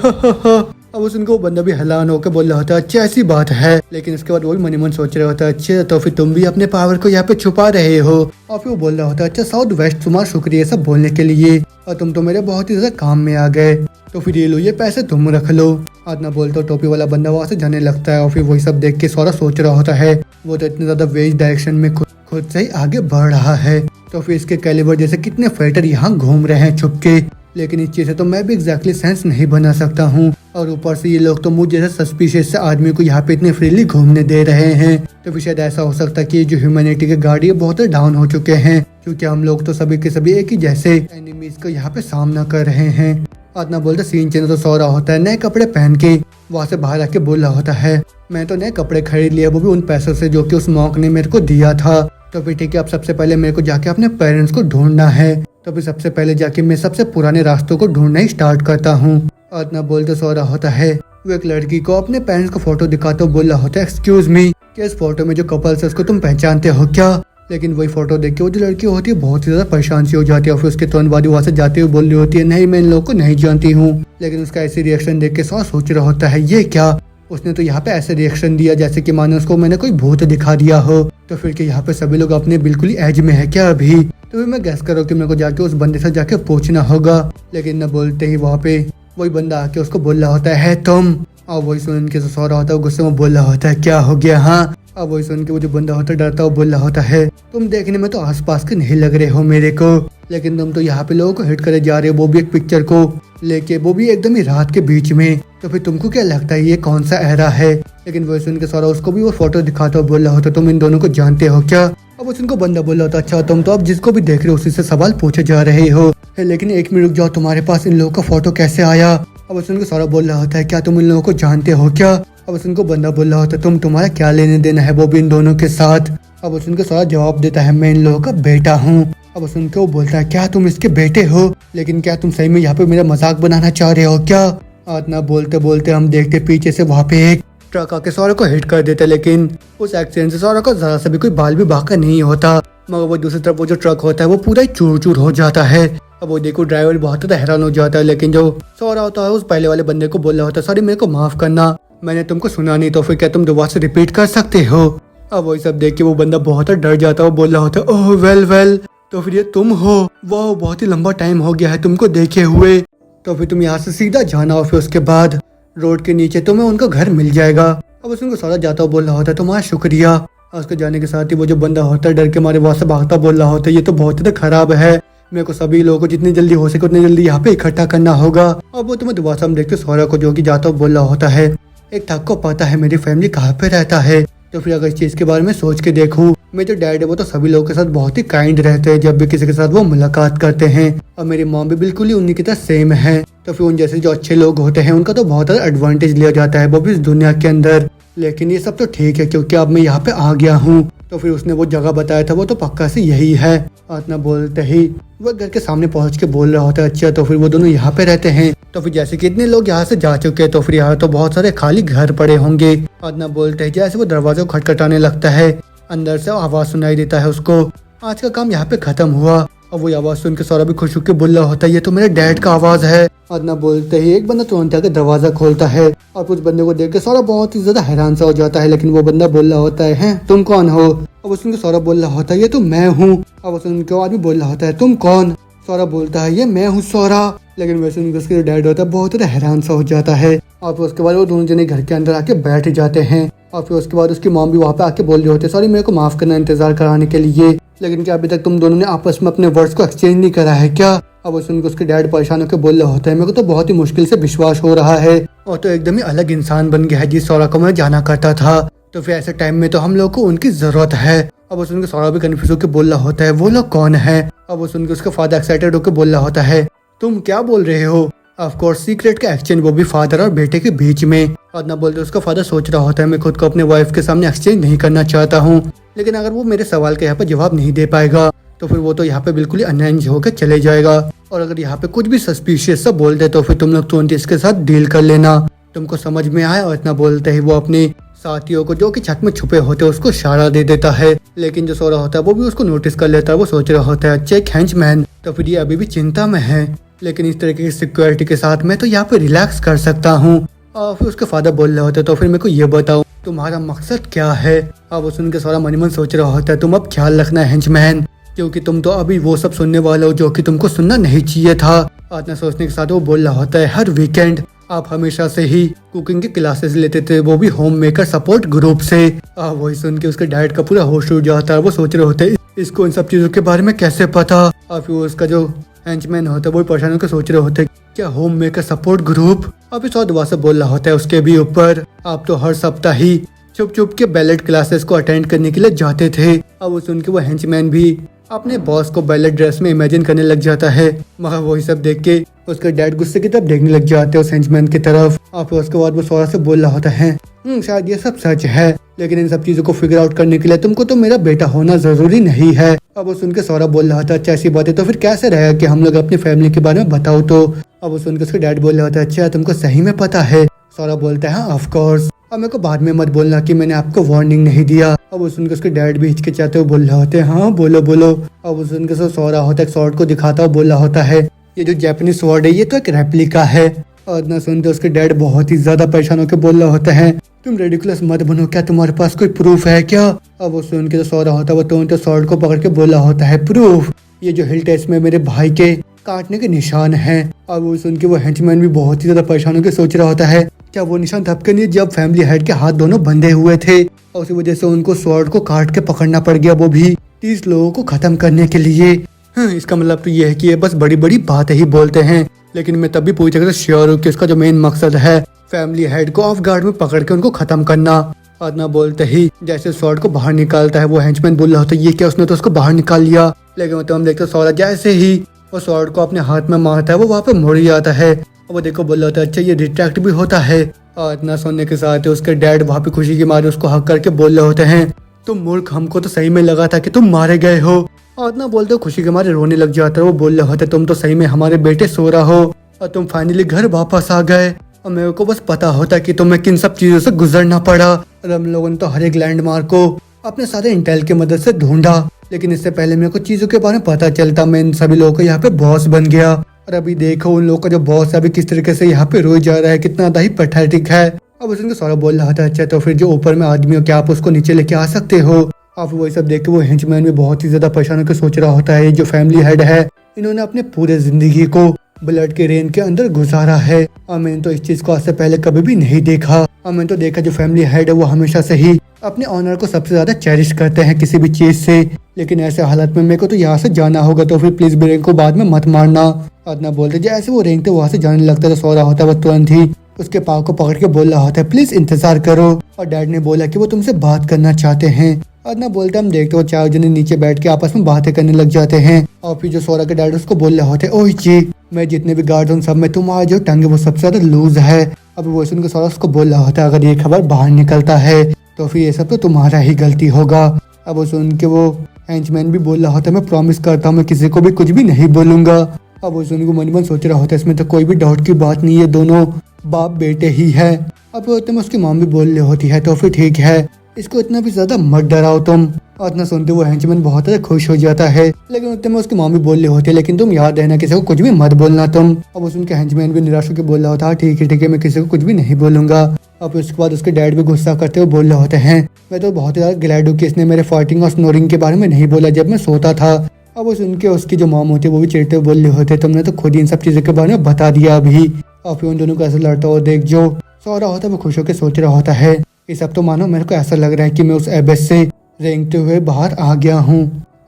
अब उनको बंदा भी हैरान होकर बोल रहा होता है, अच्छा ऐसी बात है, लेकिन इसके बाद वो भी मन ही मन सोच रहा होता है, अच्छा तो फिर तुम भी अपने पावर को यहाँ पे छुपा रहे हो। और फिर वो बोल रहा होता है, अच्छा साउथ वेस्ट तुम्हारा शुक्रिया सब बोलने के लिए, और तुम तो मेरे बहुत ही ज्यादा काम में आ गए, तो फिर ये लो ये पैसे तुम रख लो। आदना बोलता टोपी वाला बंदा वहाँ से जाने लगता है, और फिर वही सब देख के सौरा सोच रहा होता है, वो तो इतने ज्यादा वेज डायरेक्शन में खुद से ही आगे बढ़ रहा है, तो फिर इसके कैलिबर जैसे कितने फाइटर यहाँ घूम रहे हैं छुप के, लेकिन इस चीज से तो मैं भी एग्जैक्टली सेंस नहीं बना सकता हूँ, और ऊपर से ये लोग तो मुझे जैसे सस्पिशियस से आदमी को यहाँ पे इतने फ्रीली घूमने दे रहे हैं, तो फिर शायद ऐसा हो सकता है कि जो ह्यूमैनिटी के गार्ड ये बहुत डाउन हो चुके हैं, क्योंकि हम लोग तो सभी के सभी एक ही जैसे एनिमीज का यहाँ पे सामना कर रहे हैं। आदना बोलता सीन चेंज तो सो रहा होता है, नए कपड़े पहन के वहाँ से बाहर आके बोल रहा होता है, मैं तो नए कपड़े खरीद लिए, वो भी उन पैसों से जो कि उस मॉन्क ने मेरे को दिया था, तो फिर ठीक है अब सबसे पहले मेरे को जाके अपने पेरेंट्स को ढूंढना है, तो फिर सबसे पहले जाके मैं सबसे पुराने रास्तों को ढूंढना ही स्टार्ट करता हूँ। आदना बोलते सो रहा होता है, वो एक लड़की को अपने पेरेंट्स को फोटो दिखाते हुए बोल रहा होता है, एक्सक्यूज मी, क्या इस फोटो में जो कपल है उसको तुम पहचानते हो क्या। लेकिन वही फोटो देख के वो जो लड़की होती है बहुत ही ज्यादा परेशान सी हो जाती है, और फिर उसके तुरंत बाद वहाँ से जाते हुए बोल रही होती है, नहीं मैं इन लोगों को नहीं जानती हूँ। लेकिन उसका ऐसी रिएक्शन देख के सोच रहा होता है, ये क्या, उसने तो यहाँ पे ऐसे रिएक्शन दिया जैसे कि मानो उसको मैंने कोई भूत दिखा दिया हो। तो फिर के यहाँ पे सभी लोग अपने बिल्कुल ही एज में है क्या अभी। तो फिर मैं गैस करो कि मेरे को जाके उस बंदे से जाके पूछना होगा। लेकिन न बोलते ही वहाँ पे वही बंदा आके उसको बोल रहा होता है तुम। और वही सुन के सो रहा होता है, गुस्से में बोल रहा होता है क्या हो गया हाँ। अब वही सुन के वो जो बंदा होता है डरता हुआ बोल रहा होता है तुम देखने में तो आसपास के नहीं लग रहे हो मेरे को, लेकिन तुम तो यहाँ पे लोगों को हिट करे जा रहे हो, वो भी एक पिक्चर को लेके, वो भी एकदम ही रात के बीच में। तो फिर तुमको क्या लगता है ये कौन सा एरा है। लेकिन वही सुन के सारा उसको भी वो फोटो दिखाता हुआ बोल रहा होता तुम इन दोनों को जानते हो क्या। अब उनको बंदा बोल रहा होता अच्छा तुम तो अब जिसको भी देख रहे हो उसी से सवाल पूछे जा रहे हो, लेकिन एक मिनट रुक जाओ, तुम्हारे पास इन लोगों का फोटो कैसे आया। अब उनको सारा बोल रहा होता है क्या तुम इन लोगों को जानते हो क्या। अब उनको बंदा बोल रहा होता है तुम्हारा क्या लेने देना है वो भी इन दोनों के साथ। अब उनको सारा जवाब देता है मैं इन लोगों का बेटा हूँ। अब उनको बोलता है क्या तुम इसके बेटे हो, लेकिन क्या तुम सही में यहाँ पे मेरा मजाक बनाना चाह रहे हो क्या। इतना बोलते बोलते हम देखते पीछे से वहाँ पे एक ट्रक आके सौरभ को हिट कर देता, लेकिन उस एक्सीडेंट से सौरभ को जरा सा भी कोई बाल भी बाका नहीं होता, मगर वो दूसरी तरफ वो जो ट्रक होता है वो पूरा ही चूर चूर हो जाता है। अब वो देखो ड्राइवर बहुत ज्यादा हैरान हो जाता है, लेकिन जो सौरभ होता है उस पहले वाले बंदे को बोल रहा होता है सॉरी मेरे को माफ करना, मैंने तुमको सुना नहीं, तो फिर क्या तुम दोबारा से रिपीट कर सकते हो। अब वही सब देख के वो बंदा बहुत डर जाता है, वो बोल रहा होता है ओह वेल वेल तो फिर ये तुम हो, वाह बहुत ही लंबा टाइम हो गया है तुमको देखे हुए, तो फिर तुम यहाँ से सीधा जाना और फिर उसके बाद रोड के नीचे तुम्हें उनका घर मिल जाएगा। अब उसको सारा जाता हुआ बोल रहा होता है तुम्हारा शुक्रिया। और उसके जाने के साथ ही वो जो बंदा होता है डर के मारे वहां से भागता बोल रहा होता है ये तो बहुत ही खराब है, मेरे को सभी लोगों को जितनी जल्दी हो सके उतनी जल्दी यहाँ पे इकट्ठा करना होगा। और वो तुम्हें दोबारा हम देखते सौरभ को जो कि जाता हुआ बोल रहा होता है एक ठग को पता है मेरी फैमिली कहाँ पे रहता है, तो फिर अगर इस चीज के बारे में सोच के देखूं मेरे जो डैड है वो तो सभी लोगों के साथ बहुत ही काइंड रहते हैं जब भी किसी के साथ वो मुलाकात करते हैं, और मेरी मॉम भी बिल्कुल ही उन्हीं की तरह सेम है। तो फिर उन जैसे जो अच्छे लोग होते हैं उनका तो बहुत ज्यादा एडवांटेज लिया जाता है वो भी इस दुनिया के अंदर। लेकिन ये सब तो ठीक है क्योंकि अब मैं यहाँ पे आ गया हूँ। तो फिर उसने वो जगह बताया था वो तो पक्का से यही है। इतना बोलते ही वो घर के सामने पहुंच के बोल रहा होता है अच्छा तो फिर वो दोनों यहाँ पे रहते हैं। तो फिर जैसे कितने लोग यहाँ से जा चुके हैं तो फिर यहाँ तो बहुत सारे खाली घर पड़े होंगे। इतना बोलते ही जैसे वो दरवाजा को खटखटाने लगता है अंदर से आवाज सुनाई देता है उसको आज का काम यहाँ पे खत्म हुआ। और वो आवाज सुन के सौरभ भी खुश होकर बोल रहा होता है ये तो मेरे डैड का आवाज है। इतना बोलते ही एक बंदा तुरंत आके दरवाजा खोलता है और उस बंदे को देख के सौरभ बहुत ही ज्यादा हैरान सा हो जाता है, लेकिन वो बंदा बोल रहा होता है तुम कौन हो। अब उसको सौरभ बोल रहा होता है ये तो मैं हूँ। अब उसके आदमी बोल रहा होता है तुम कौन। सौरभ बोलता है ये मैं हूँ सौरभ। लेकिन वैसे उनके उसके डैड होता है बहुत ज्यादा हैरान सा हो जाता है। और फिर उसके बाद वो दोनों जने घर के अंदर आके बैठ जाते हैं। और फिर उसके बाद उसकी मॉम भी वहाँ पे आके बोल रही होती है सॉरी मेरे को माफ करना इंतजार कराने के लिए, लेकिन क्या अभी तक तुम दोनों ने आपस में अपने वर्ड्स को एक्सचेंज नहीं करा है क्या। अब उसके डैड परेशान होकर बोल रहा होता है मेरे को तो बहुत ही मुश्किल से विश्वास हो रहा है और तो एकदम ही अलग इंसान बन गया है जिस सौरभ को मैं जाना करता था, तो फिर ऐसे टाइम में तो हम लोग को उनकी जरूरत है। अब उसके सौरभ भी कन्फ्यूज होकर बोल रहा होता है वो लोग कौन है। अब उसके फादर एक्साइटेड होकर बोल रहा होता है तुम क्या बोल रहे हो। ऑफ कोर्स सीक्रेट का एक्सचेंज वो भी फादर और बेटे के बीच में। और ना बोलते उसका फादर सोच रहा होता है मैं खुद को अपने वाइफ के सामने एक्सचेंज नहीं करना चाहता हूँ, लेकिन अगर वो मेरे सवाल का यहाँ पे जवाब नहीं दे पाएगा तो फिर वो तो यहाँ पे बिल्कुल ही अनएंज होकर चले जाएगा। और अगर यहाँ पे कुछ भी सस्पिशियस सा बोल दे तो फिर तुम लोग तुरंत इसके साथ डील कर लेना, तुमको समझ में आया। और इतना बोलते ही वो अपने साथियों को जो कि छत में छुपे होते हैं उसको इशारा दे देता है, लेकिन जो सो रहा होता है वो भी उसको नोटिस कर लेता है। वो सोच रहा होता है अच्छा एक हैंचमैन, तो फिर ये अभी भी चिंता में है, लेकिन इस तरीके की सिक्योरिटी के साथ मैं तो यहाँ पे रिलैक्स कर सकता हूँ। और फिर उसके फादर बोल रहे होते तो फिर मेरे को ये बताओ तुम्हारा मकसद क्या है। अब वो सुन के सारा मन ही मन सोच रहा होता है तुम अब ख्याल रखना हैंचमैन, क्योंकि तुम तो अभी वो सब सुनने वाले हो जो कि तुमको सुनना नहीं चाहिए था। इतना सोचने के साथ वो बोल रहा होता है हर वीकेंड आप हमेशा से ही कुकिंग की क्लासेस लेते थे, वो भी होम मेकर सपोर्ट ग्रुप से। वही सुन के उसके डैड का पूरा होश उड़ जाता है। वो सोच रहे होते इसको इन सब चीजों के बारे में कैसे पता। और फिर उसका जो हैंचमैन होता है वो परेशान होकर सोच रहे होते क्या होम मेकर सपोर्ट ग्रुप। अभी 100 दुआ से बोल रहा होता है उसके भी ऊपर आप तो हर सप्ताह ही चुप चुप के बैलेट क्लासेस को अटेंड करने के लिए जाते थे। अब वो सुन के वो हैंचमैन भी अपने बॉस को बैलेट ड्रेस में इमेजिन करने लग जाता है, मगर वही सब देख के उसके डैड गुस्से की तरफ देखने लग जाते हैं उस हैंचमैन की तरफ। और फिर उसके बाद वो सौरभ से बोल रहा होता है शायद ये सब सच है, लेकिन इन सब चीजों को फिगर आउट करने के लिए तुमको तो मेरा बेटा होना जरूरी नहीं है। अब वो सुन के सौरभ बोल रहा था अच्छा ऐसी बात है तो फिर कैसे रहेगा कि हम लोग अपनी फैमिली के बारे में बताओ तो। अब वो सुन के उसके डैड बोल रहा था अच्छा तुमको सही में पता है। सौरभ बोलता है हाँ ऑफ कोर्स, और मेरे को बाद में मत बोलना कि मैंने आपको वार्निंग नहीं दिया। अब वो सुन के उसके डैड भी हिचकिचाते हुए बोल रहे होते हैं हाँ बोलो बोलो। अब वो सुन के सौरभ होता है स्वॉर्ड को दिखाता हुआ बोल रहा होता है ये जो जापानीज स्वॉर्ड है ये तो एक रेप्लिका है, और ना सुनते उसके डैड बहुत ही ज्यादा परेशान होकर बोल रहा होता है, तुम रेडिकुलस मत बनो, क्या तुम्हारे पास कोई प्रूफ है क्या? अब वो सुन के तो सो रहा होता है, वो तो शॉर्ट को पकड़ के बोला होता है, प्रूफ? ये जो हिल टेस्ट में मेरे भाई के काटने के निशान है। अब वो सुन के वो हेंचमैन भी बहुत ही ज्यादा परेशान होकर सोच रहा होता है, क्या वो निशान तब के नहीं जब फैमिली हेड के हाथ दोनों बंधे हुए थे और उसी वजह से उनको स्वॉर्ड को काट के पकड़ना पड़ गया, वो भी 30 लोगों को खत्म करने के लिए। इसका मतलब तो ये है कि ये बस बड़ी बड़ी बातें ही बोलते हैं, लेकिन मैं तब भी पूरी तरह से श्योर हूँ कि इसका जो मेन मकसद है फैमिली हेड को ऑफ गार्ड में पकड़ के उनको खत्म करना। और ना बोलते ही जैसे स्वॉर्ड को बाहर निकालता है, वो हेंचमैन बोल रहा होता है, ये क्या, उसने तो उसको बाहर निकाल लिया। लेकिन तो हम देखते सौरा जैसे ही वो स्वॉर्ड को अपने हाथ में मारता है, वो वहाँ पे मुड़ जाता है और वो देखो बोल रहा होता है, अच्छा ये रिट्रैक्ट भी होता है। और इतना सुनने के साथ उसके डैड वहाँ पे खुशी के मारे उसको हक करके बोल रहे होते हैं, तुम मूर्ख, हमको तो सही में लगा था कि तुम मारे गए हो। और इतना बोलते हो खुशी के मारे रोने लग जाता है, वो बोल रहे होते, तुम तो सही में हमारे बेटे सो रहा हो और तुम फाइनली घर वापस आ गए और मेरे को बस पता होता कि तुम्हें किन सब चीजों से गुजरना पड़ा। और हम लोगों ने तो हर एक लैंडमार्क को अपने सारे इंटेल की मदद से ढूंढा, लेकिन इससे पहले मेरे को चीजों के बारे में पता चलता, मैं इन सभी लोगों को यहाँ पे बॉस बन गया। और अभी देखो उन लोगों का जो बॉस है अभी किस तरीके से यहाँ पे रोई जा रहा है, कितना ज्यादा ही पैथेटिक है। अब उसने सारा बोल रहा था, अच्छा तो फिर जो ऊपर में आदमी हो क्या आप उसको नीचे लेके आ सकते हो? अब वही सब देख के वो हेंचमैन भी बहुत ही ज्यादा परेशान होकर सोच रहा होता है, जो फैमिली हेड है इन्होंने अपने पूरे जिंदगी को ब्लड के रेन के अंदर गुजारा है और मैंने तो इस चीज को आज से पहले कभी भी नहीं देखा। और मैंने तो देखा जो फैमिली हेड है वो हमेशा से ही अपने ऑनर को सबसे ज्यादा चेरिश करते हैं किसी भी चीज से, लेकिन ऐसे हालत में मेरे को तो यहाँ से जाना होगा, तो फिर प्लीज ब्रेन को बाद में मत मारना। और ना बोलते जैसे वो रेंगते वहां से जाने लगता है, तो सो रहा होता है वो तुरंत ही उसके पाँव को पकड़ के बोल रहा होता है, प्लीज इंतजार करो। और डैड ने बोला कि वो तुमसे बात करना चाहते हैं। और ना बोलते हम देखते हो चार जने नीचे बैठ के आपस में बातें करने लग जाते हैं। और फिर जो सोरा के डैड उसको बोल रहे होते, ओह जी, मैं जितने भी गार्ड हूँ सब में तुम्हारा जो टंग है वो सबसे ज्यादा लूज है। अब वो सुन के सोरा उसको बोल रहा होता है, अगर ये खबर बाहर निकलता है तो फिर ये सब तो तुम्हारा ही गलती होगा। अब वो सुन के वो हेंचमैन भी बोल रहा होता है, मैं प्रॉमिस करता हूँ मैं किसी को भी कुछ भी नहीं बोलूंगा। अब वो सुन के मन मन सोच रहा होता है, इसमें तो कोई भी डाउट की बात नहीं है, दोनों बाप बेटे ही है। अब उतने में उसकी मॉम भी बोल रही होती है, तो फिर ठीक है, इसको इतना भी ज्यादा मत डराओ तुम। और इतना सुनते वो हेंचमैन बहुत ज्यादा खुश हो जाता है, लेकिन उतने में उसकी मॉम भी बोल रही होती है, लेकिन तुम याद रहना किसी को कुछ भी मत बोलना तुम। अब उस उनके हेंचमैन भी निराश होकर बोल रहा होता है, ठीक है मैं किसी को कुछ भी नहीं बोलूंगा। अब उसके बाद उसके डैड भी गुस्सा करते हुए बोल रहे होते हैं, मैं तो बहुत ज्यादा ग्लैड हूँ कि इसने मेरे फार्टिंग और स्नोरिंग के बारे में नहीं बोला जब मैं सोता था। अब वो सुन के उसकी जो मॉम होती है वो भी चिढ़ते हुए बोल रहे होते, तुमने तो खुद इन सब चीजों के बारे में बता दिया अभी। और फिर उन दोनों को ऐसा लड़ता हुआ देख जो सो रहा होता है वो खुश होकर सोच रहा होता है, ये सब तो मानो मेरे को ऐसा लग रहा है कि मैं उस एबेस से रेंगते हुए बाहर आ गया हूँ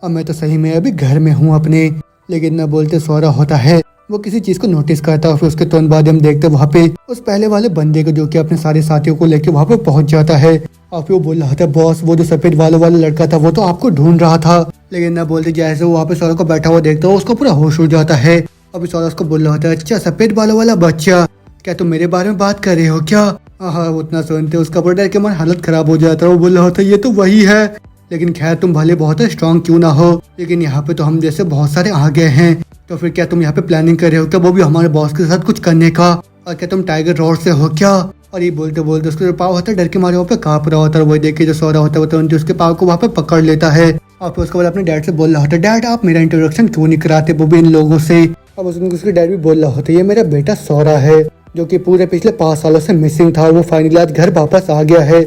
और मैं तो सही में अभी घर में हूँ अपने। लेकिन न बोलते सो रहा होता है वो किसी चीज को नोटिस करता है। फिर उसके तुरंत बाद हम देखते वहाँ पे उस पहले वाले बंदे को जो कि अपने सारे साथियों को लेके वहाँ पे पहुंच जाता है। और फिर वो बोल रहा था, बॉस वो जो सफेद बालों वाला लड़का था वो तो आपको ढूंढ रहा था। लेकिन न बोलते जैसे वो वहाँ पे सौरभ को बैठा हुआ देखता है उसको पूरा होश उड़ जाता है। अभी सौरभ उसको बोल रहा होता है, अच्छा सफेद बालों वाला बच्चा, क्या तुम मेरे बारे में बात कर रहे हो क्या? हाँ उतना सुनते उसका बड़ा डर के मन हालत खराब हो जाता है। वो बोल रहा होता है, ये तो वही है, लेकिन खैर तुम भले बहुत स्ट्रॉन्ग क्यों ना हो, लेकिन यहाँ पे तो हम जैसे बहुत सारे आ गए हैं, तो फिर क्या तुम यहाँ पे प्लानिंग कर रहे हो क्या, वो भी हमारे बॉस के साथ कुछ करने का? और क्या तुम टाइगर रॉड से हो क्या? और ये बोलते बोलते उसके जो पाव होता है डर के मारे वहाँ पे कांप रहा होता है। वही देख के जो सो रहा होता है तुरंत उसके पाव को वहाँ पे पकड़ लेता है। और फिर उसके बाद अपने डैड से बोल रहा होता है, डैड आप मेरा इंट्रोडक्शन क्यों नहीं कराते वो भी इन लोगों से? अब उसके डैड भी बोल रहा होता है, ये मेरा बेटा सौरा है जो कि पूरे पिछले 5 सालों से मिसिंग था, वो फाइनली आज घर वापस आ गया है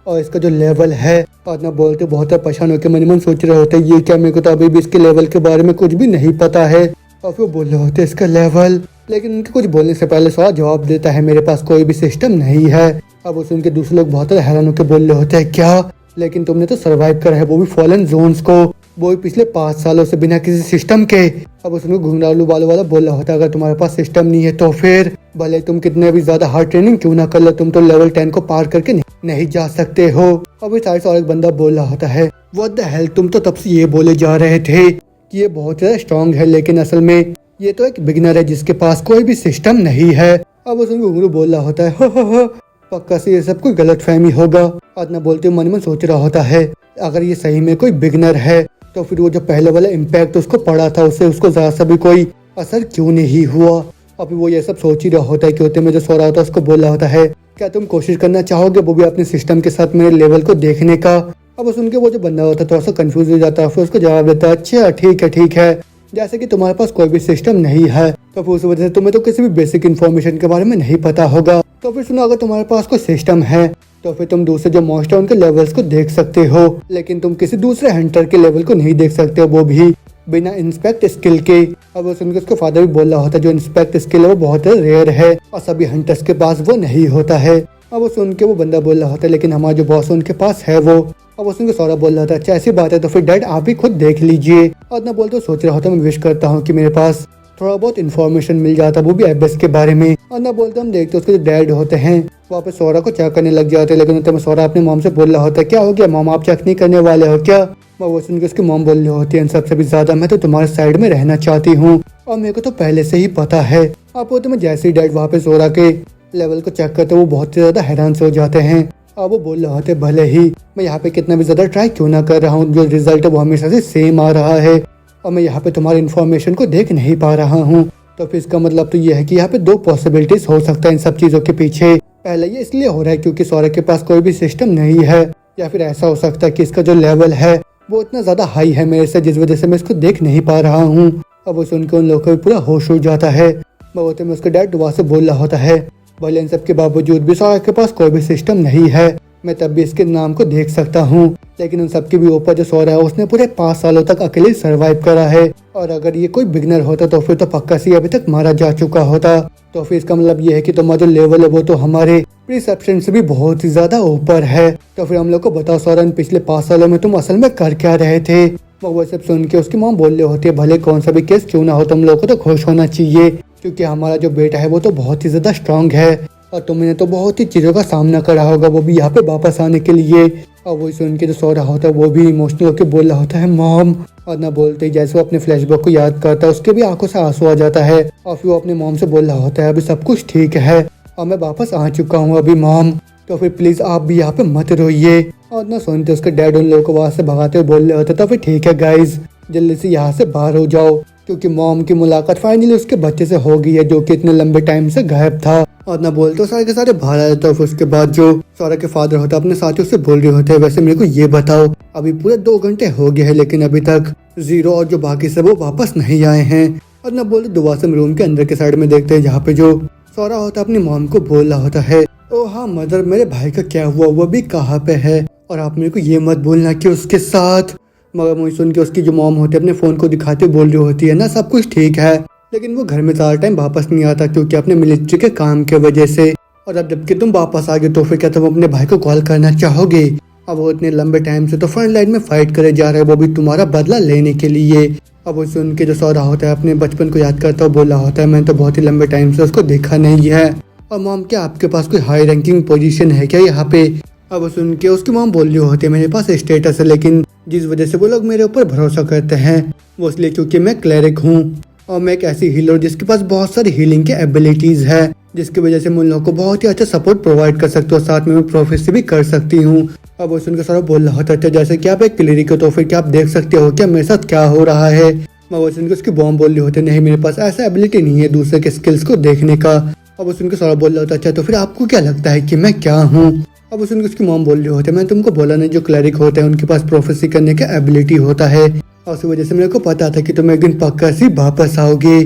और इसका जो लेवल है। और ना बोलते बहुत परेशान होकर मन मन सोच रहे होते हैं, ये क्या, मेरे को तो अभी भी इसके लेवल के बारे में कुछ भी नहीं पता है। और फिर बोल रहे होते इसका लेवल, लेकिन उनके कुछ बोलने से पहले सौरा जवाब देता है, मेरे पास कोई भी सिस्टम नहीं है। अब उस उनके दूसरे लोग बहुत हैरान होकर बोल रहे होते हैं, क्या, लेकिन तुमने तो सर्वाइव करा है वो भी फॉलन जोन्स को, वो भी पिछले 5 सालों से बिना किसी सिस्टम के। अब उसमें घुंघरालू बालों वाला बोल रहा होता है, अगर तुम्हारे पास सिस्टम नहीं है तो फिर भले तुम कितने भी ज्यादा हार्ड ट्रेनिंग क्यों ना कर लो, तुम तो लेवल 10 को पार करके नहीं जा सकते हो। अब इस साइड से और एक बंदा बोल रहा होता है, व्हाट द हेल, तुम तो तब से ये बोले जा रहे थे कि ये बहुत ज्यादा स्ट्रॉन्ग है, लेकिन असल में ये तो एक बिगिनर है जिसके पास कोई भी सिस्टम नहीं है। अब उसमें घुंघरू बोल रहा होता है, हो पक्का से ये सब कोई गलत फहमी होगा। और न बोलते मन में सोच रहा होता है, अगर ये सही में कोई बिगिनर है तो फिर वो जो पहले वाला इम्पैक्ट उसको पड़ा था उससे उसको जरा सा भी कोई असर क्यों नहीं हुआ। और फिर वो ये सब सोच ही रहा होता है कि होते में जो सो रहा होता है उसको बोल रहा होता है, क्या तुम कोशिश करना चाहोगे वो भी अपने सिस्टम के साथ मेरे लेवल को देखने का? अब सुन के वो जो बंदा होता है थोड़ा सा कंफ्यूज हो जाता है, फिर उसको जवाब देता है, अच्छा ठीक है जैसे कि तुम्हारे पास कोई भी सिस्टम नहीं है तो फिर उस वजह से तुम्हें तो किसी भी बेसिक इन्फॉर्मेशन के बारे में नहीं पता होगा। तो फिर सुनो, अगर तुम्हारे पास कोई सिस्टम है तो फिर तुम दूसरे जो मॉन्स्टर उनके लेवल्स को देख सकते हो, लेकिन तुम किसी दूसरे हंटर के लेवल को नहीं देख सकते हो, वो भी बिना इंस्पेक्ट स्किल के। अब वो सुनकर उसका फादर भी बोल रहा होता है जो इंस्पेक्ट स्किल है वो बहुत रेयर है और सभी हंटर्स के पास वो नहीं होता है। अब वो सुन के वो बंदा बोल रहा होता है लेकिन हमारा जो बॉस उनके पास है वो। अब वो सुन के सौरभ बोल रहा था अच्छा ऐसी बात है तो फिर डैड आप भी खुद देख लीजिए। और ना बोलते सोच रहा होता मैं विश करता हूँ कि मेरे पास थोड़ा बहुत इन्फॉर्मेशन मिल जाता, वो भी एबेस के बारे में। और ना बोलते हम देखते उसके जो डैड होते हैं वहाँ पे सौरभ को चेक करने लग जाते हैं, लेकिन उतने में सौरभ अपने मॉम से बोल रहा होता है क्या हो गया मॉम, आप चेक नहीं करने वाले हो क्या। वो सुन के उसकी मॉम बोल रही होती है इन सबसे भी ज्यादा मैं तो तुम्हारे साइड में रहना चाहती हूँ और मेरे को तो पहले से ही पता है। आप वो तुम्हें जैसे ही डैड वहाँ पे सौरभ के लेवल को चेक करते वो बहुत ही ज्यादा हैरान से हो जाते हैं। अब वो बोल रहे होते भले ही मैं यहाँ पे कितना भी ज्यादा ट्राई क्यों ना कर रहा हूँ, जो रिजल्ट है वो हमेशा से सेम आ रहा है और मैं यहाँ पे तुम्हारी इन्फॉर्मेशन को देख नहीं पा रहा हूँ। तो फिर इसका मतलब तो ये है कि यहाँ पे दो पॉसिबिलिटीज हो सकता है इन सब चीजों के पीछे। पहले ये इसलिए हो रहा है क्योंकि सौरभ के पास कोई भी सिस्टम नहीं है, या फिर ऐसा हो सकता है कि इसका जो लेवल है वो इतना ज्यादा हाई है मेरे से, जिस वजह से मैं इसको देख नहीं पा रहा हूँ। अब वो सुनकर उन लोगों को भी पूरा होश उड़ जाता है। वो में उसका डैड दुआ से बोल रहा होता है भले इन सब के बावजूद भी सौरभ के पास कोई भी सिस्टम नहीं है, मैं तब भी इसके नाम को देख सकता हूँ, लेकिन उन सबके भी ऊपर जो सौरभ है उसने पूरे 5 सालों तक अकेले सर्वाइव करा है और अगर ये कोई बिगनर होता तो फिर तो पक्का से अभी तक मारा जा चुका होता। तो फिर इसका मतलब ये है कि तुम्हारा जो लेवल है वो तो हमारे प्रिसेप्शन से भी बहुत ही ज्यादा ऊपर है। तो फिर हम लोग को बताओ सौरभ पिछले 5 सालों में तुम असल में कर क्या रहे थे। वो सब सुन के उसकी मॉम बोल रही होती है भले कौन सा भी केस क्यों ना हो तुम लोग को तो खुश होना चाहिए क्योंकि हमारा जो बेटा है वो तो बहुत ही ज्यादा स्ट्रांग है और तुमने तो बहुत ही चीजों का सामना करा होगा, वो भी यहाँ पे वापस आने के लिए। और वही सुन के जो सो रहा होता है वो भी इमोशनल होकर बोल रहा होता है मॉम, और ना बोलते ही जैसे वो अपने फ्लैशबैक को याद करता है उसके भी आंखों से आंसू आ जाता है और फिर वो अपने मॉम से बोल रहा होता है अभी सब कुछ ठीक है और मैं वापस आ चुका हूँ अभी मॉम, तो फिर प्लीज आप भी यहाँ पे मत रोइए। और ना सुनते उसके डैड उन लोगों को वहां से भगाते हुए बोल रहे होते तो फिर ठीक है गाइज जल्दी से यहाँ से बाहर हो जाओ, क्योंकि मॉम की मुलाकात फाइनली उसके बच्चे से हो गई है जो कि इतने लंबे टाइम से गायब था। और ना बोलते सारे के सारे बाहर आ जाते हैं। उसके बाद जो सौरभ के फादर होता है अपने साथियों से बोल रहे होते हैं वैसे मेरे को ये बताओ अभी पूरे 2 घंटे हो गए हैं लेकिन अभी तक जीरो और जो बाकी सब वो वापस नहीं आए हैं। और ना बोलते दोबारा से रूम के अंदर के साइड में देखते हैं जहाँ पे जो सौरभ होता है अपनी मॉम को बोल रहा होता है ओ हाँ मदर मेरे भाई का क्या हुआ, वो भी कहाँ पे है और आप मेरे को ये मत बोलना कि उसके साथ। मगर मुझे सुन के उसकी जो मॉम होती है अपने फोन को दिखाते बोल रही होती है ना सब कुछ ठीक है, लेकिन वो घर में ज़्यादा टाइम वापस नहीं आता क्योंकि अपने मिलिट्री के काम के वजह से। और अब जबकि तुम वापस आ गए तो फिर क्या तुम अपने भाई को कॉल करना चाहोगे। अब वो इतने लंबे टाइम से तो फ्रंट लाइन में फाइट करे जा रहा है, वो भी तुम्हारा बदला लेने के लिए। अब वो सुन के जो सौरभ होता है अपने बचपन को याद करता हुआ बोल रहा होता है मैंने तो बहुत ही लंबे टाइम से उसको देखा नहीं है। और मॉम क्या आपके पास कोई हाई रैंकिंग पोजीशन है क्या यहाँ पे। अब वो सुन के उसकी मॉम बोल रही होती है मेरे पास स्टेटस है लेकिन जिस वजह से वो लोग मेरे ऊपर भरोसा करते हैं वो इसलिए क्योंकि मैं क्लेरिक हूँ और मैं एक ऐसी हीलर जिसके पास बहुत सारी हीलिंग के एबिलिटीज है जिसकी वजह से मैं उन लोगों को बहुत ही अच्छा सपोर्ट प्रोवाइड कर सकती हूँ, साथ में मैं प्रोफेसी भी कर सकती हूँ। अब वो सुनकर सारा बोल रहा होता है जैसे कि आप एक क्लिनिक हो तो फिर क्या आप देख सकते हो क्या मेरे साथ क्या हो रहा है। मैं वो सुनकर उसकी बॉम्ब बोल रही होती है नहीं मेरे पास ऐसा एबिलिटी नहीं है दूसरे के स्किल्स को देखने का। अब वो सुनकर सारा बोल रहा होता है अच्छा तो फिर आपको क्या लगता है कि मैं क्या हूँ। अब सुनकर उसकी मॉम बोल रही होती है मैंने तुमको बोला नहीं जो क्लरिक होते हैं उनके पास प्रोफेसी करने का एबिलिटी होता है और उस वजह से मेरे को पता था कि तुम एक दिन पक्का सी वापस आओगे।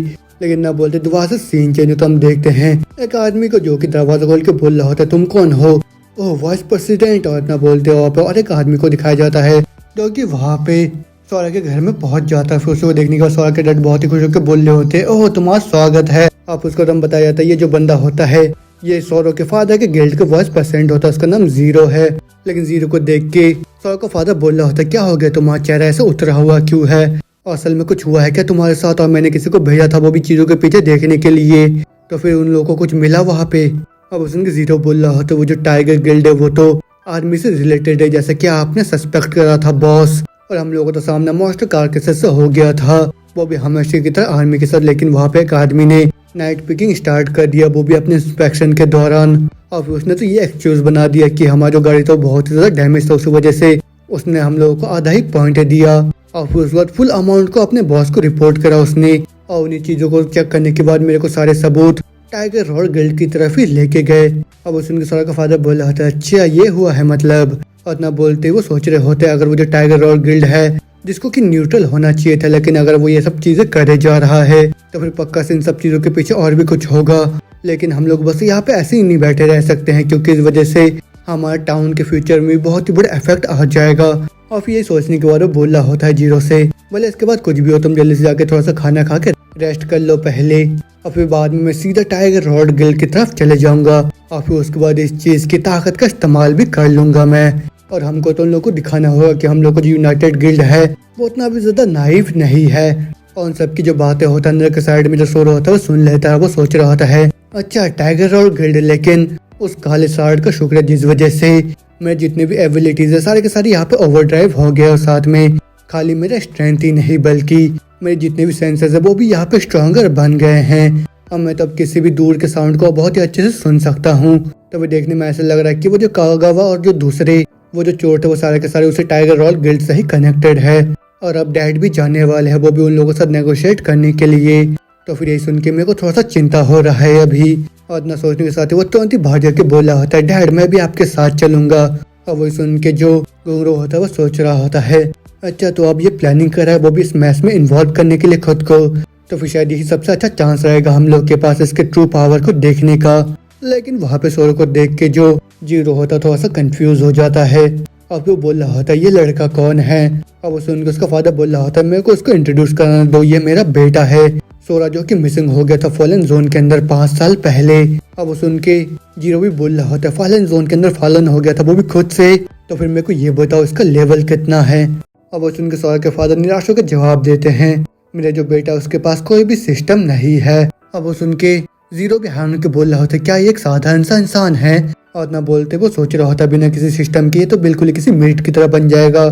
लेकिन ना बोलते दोबारा से सीन चेंज तो हम देखते हैं एक आदमी को जो कि दरवाजा खोल के बोल रहा होता है तुम कौन हो, ओह वाइस प्रेसिडेंट। और ना बोलते वहाँ पे और एक आदमी को दिखाया जाता है जो कि वहाँ पे सौरभ के घर में पहुंच जाता है। फिर उसको देखने के बाद सौरभ के डैड बहुत ही खुश होकर बोल रहे होते हैं ओह तुम्हारा स्वागत है। आप उसको दम बताया जाता है ये जो बंदा होता है ये सौरभ के फादर के गिल्ड का वाइस प्रेसिडेंट होता है, उसका नाम जीरो है। लेकिन जीरो को देख के सौरभ का फादर बोल रहा होता है क्या हो गया तुम्हारा चेहरा ऐसे उतरा हुआ क्यों है, और असल में कुछ हुआ है क्या तुम्हारे साथ और मैंने किसी को भेजा था वो भी चीजों के पीछे देखने के लिए, तो फिर उन लोगों को कुछ मिला वहाँ पे। अब उसने जीरो बोल रहा होता वो जो टाइगर गिल्ड है वो तो आर्मी से रिलेटेड है जैसे कि आपने सस्पेक्ट करा था बॉस, और हम लोगों का सामना मॉन्स्टर कारकेस से हो गया था वो भी हमेशा की तरह आर्मी के साथ। लेकिन वहाँ पे एक आदमी ने नाइट पिकिंग स्टार्ट कर दिया वो भी अपने इंस्पेक्शन के दौरान, और फिर उसने तो ये एक्सक्यूज बना दिया कि हमारी जो गाड़ी तो बहुत ही ज्यादा डैमेज था उस वजह से उसने हम लोगों को आधा ही पॉइंट दिया। और फिर उसके बाद फुल अमाउंट को अपने बॉस को रिपोर्ट करा उसने, और उन्हीं चीजों को चेक करने के बाद मेरे को सारे सबूत टाइगर रॉड गिल्ड की तरफ ही लेके गए। अब उसके सौरभ का फादर बोल रहा था अच्छा ये हुआ है मतलब, और ना बोलते वो सोच रहे होते अगर वो जो टाइगर रॉड गिल्ड है जिसको कि न्यूट्रल होना चाहिए था, लेकिन अगर वो ये सब चीजें करे जा रहा है तो फिर पक्का से इन सब चीजों के पीछे और भी कुछ होगा। लेकिन हम लोग बस यहाँ पे ऐसे ही नहीं बैठे रह सकते हैं, क्योंकि इस वजह से हमारे टाउन के फ्यूचर में बहुत ही बड़ा इफेक्ट आ जाएगा। और फिर ये सोचने के बाद वो बोल रहा होता है जीरो से, बोले इसके बाद कुछ भी हो तुम जल्दी से जाके थोड़ा सा खाना खा के रेस्ट कर लो पहले, और फिर बाद में मैं सीधा टाइगर रॉड गिल्ड की तरफ चले जाऊंगा, और फिर उसके बाद इस चीज की ताकत का इस्तेमाल भी कर लूंगा मैं। और हमको तो उन लोगों को दिखाना होगा कि हम लोग को जो यूनाइटेड गिल्ड है वो उतना भी ज्यादा नाइव नहीं है। और उन सबकी जो बातें होता है अंदर के साइड में जो सो रहा होता है वो सुन लेता है। वो सोच रहा होता है अच्छा टाइगर रॉड गिल्ड, लेकिन उस काले सार्ड का शुक्र है जिस वजह से मैं जितने भी एबिलिटीज है सारे के सारे यहाँ पे ओवरड्राइव हो गए, और साथ में खाली मेरा स्ट्रेंथ ही नहीं बल्कि मेरे जितने भी सेंसर्स है वो भी यहाँ पे स्ट्रॉन्गर बन गए हैं। अब मैं तब किसी भी दूर के साउंड को बहुत ही अच्छे से सुन सकता हूँ। तो देखने में ऐसा लग रहा है कि वो जो कागावा और जो दूसरे वो जो चोट है वो सारे के सारे उसे टाइगर रॉड गिल्ड से ही कनेक्टेड है। और अब डैड भी जाने वाले हैं, वो भी उन लोगों के साथ नेगोशिएट करने के लिए। तो फिर यही सुन के मेरे को थोड़ा सा चिंता हो रहा है अभी। और इतना सोचने के साथ वो तुरंत ही बाहर जाके बोला होता है डैड मैं भी आपके साथ चलूंगा। और वही सुन के जो गुंगरू होता है वो सोच रहा होता है अच्छा तो अब ये प्लानिंग कर रहा है वो भी इस मैच में इन्वॉल्व करने के लिए खुद को, तो फिर शायद यही सबसे अच्छा चांस रहेगा हम लोग के पास इसके ट्रू पावर को देखने का। लेकिन वहाँ पे सोरो को देख के जो जीरो होता थोड़ा सा कंफ्यूज हो जाता है। और वो बोल रहा होता है ये लड़का कौन है, और वो सुन के उसका फादर बोल रहा होता है मेरे को इसको इंट्रोड्यूस करना दो, ये मेरा बेटा है सोरा जो कि मिसिंग हो गया था फॉलन जोन के अंदर 5 साल पहले। अब वो सुन के जीरो भी बोल रहा होता है फॉलन जोन के अंदर फॉलन हो गया था वो भी खुद से, तो फिर मेरे को ये बताओ इसका लेवल कितना है। अब वो सुन के सोरा के फादर निराश होकर जवाब देते हैं मेरा जो बेटा उसके पास कोई भी सिस्टम नहीं है। अब वो सुन के जीरो भी हैरान के बोल रहा होता है क्या ये एक साधारण सा इंसान है, और ना बोलते वो सोच रहा होता बिना किसी सिस्टम के तो बिल्कुल ही किसी मीट की तरह बन जाएगा,